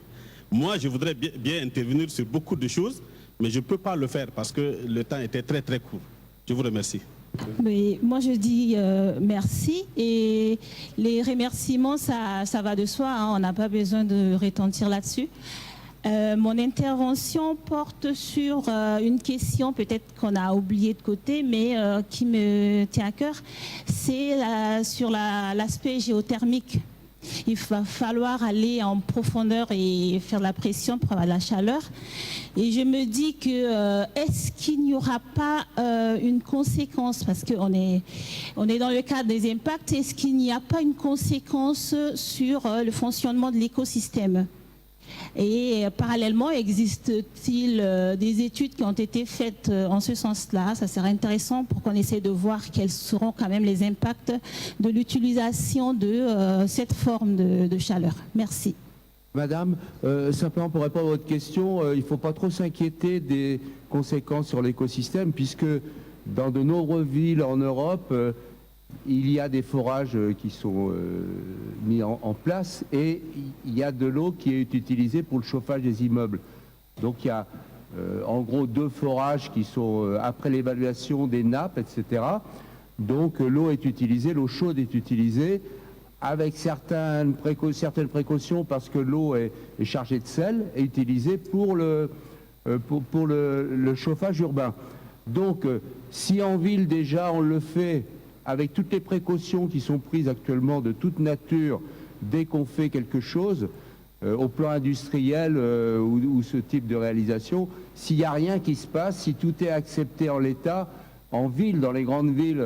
S14: Moi, je voudrais bien intervenir sur beaucoup de choses, mais je ne peux pas le faire parce que le temps était très très court. Je vous remercie.
S15: Mais moi je dis merci et les remerciements ça va de soi, hein, on n'a pas besoin de retentir là-dessus. Mon intervention porte sur une question peut-être qu'on a oubliée de côté mais qui me tient à cœur, c'est sur l'aspect géothermique. Il va falloir aller en profondeur et faire la pression pour avoir la chaleur. Et je me dis que est-ce qu'il n'y aura pas une conséquence, parce qu'on est dans le cadre des impacts, est-ce qu'il n'y a pas une conséquence sur le fonctionnement de l'écosystème? Et parallèlement, existe-t-il des études qui ont été faites en ce sens-là? Ça serait intéressant pour qu'on essaie de voir quels seront quand même les impacts de l'utilisation de cette forme de chaleur. Merci.
S2: Madame, simplement pour répondre à votre question, il ne faut pas trop s'inquiéter des conséquences sur l'écosystème puisque dans de nombreuses villes en Europe, il y a des forages qui sont mis en place et il y a de l'eau qui est utilisée pour le chauffage des immeubles. Donc il y a en gros 2 forages qui sont après l'évaluation des nappes, etc. Donc l'eau est utilisée, l'eau chaude est utilisée avec certaines précautions parce que l'eau est chargée de sel et utilisée pour le chauffage urbain. Donc si en ville déjà on le fait avec toutes les précautions qui sont prises actuellement de toute nature dès qu'on fait quelque chose, au plan industriel ou ce type de réalisation, s'il n'y a rien qui se passe, si tout est accepté en l'état, en ville, dans les grandes villes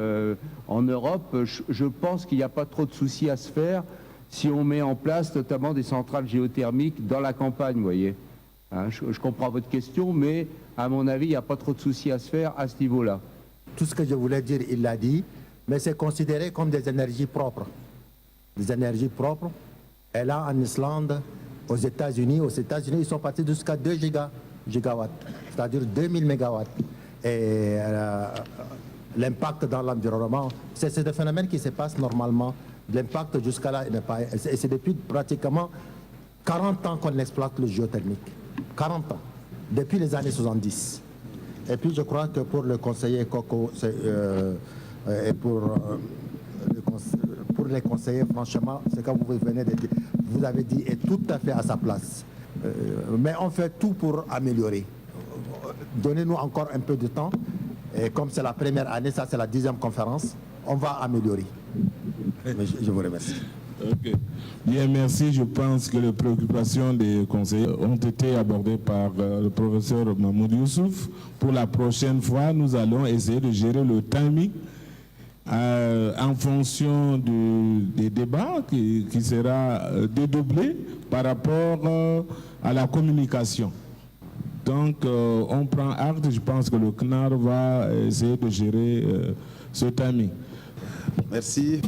S2: en Europe, je pense qu'il n'y a pas trop de soucis à se faire si on met en place notamment des centrales géothermiques dans la campagne, vous voyez. Hein, je comprends votre question, mais à mon avis, il n'y a pas trop de soucis à se faire à ce niveau-là.
S1: Tout ce que je voulais dire, il l'a dit, mais c'est considéré comme des énergies propres. Des énergies propres. Et là, en Islande, aux États-Unis, ils sont partis jusqu'à 2 gigawatts, c'est-à-dire 2000 mégawatts. Et l'impact dans l'environnement, c'est des phénomènes qui se passent normalement. L'impact jusqu'à là, et c'est depuis pratiquement 40 ans qu'on exploite le géothermique. 40 ans, depuis les années 70. Et puis je crois que pour le conseiller Coco et pour les conseillers, franchement, ce que vous venez de dire, vous avez dit est tout à fait à sa place. Mais on fait tout pour améliorer. Donnez-nous encore un peu de temps. Et comme c'est la première année, ça c'est la 10e conférence, on va améliorer. Je vous remercie.
S3: Okay. Bien, merci. Je pense que les préoccupations des conseillers ont été abordées par le professeur Mahmoud Youssouf. Pour la prochaine fois, nous allons essayer de gérer le timing en fonction des débats qui sera dédoublé par rapport à la communication. Donc, on prend acte. Je pense que le CNAR va essayer de gérer ce timing.
S11: Merci.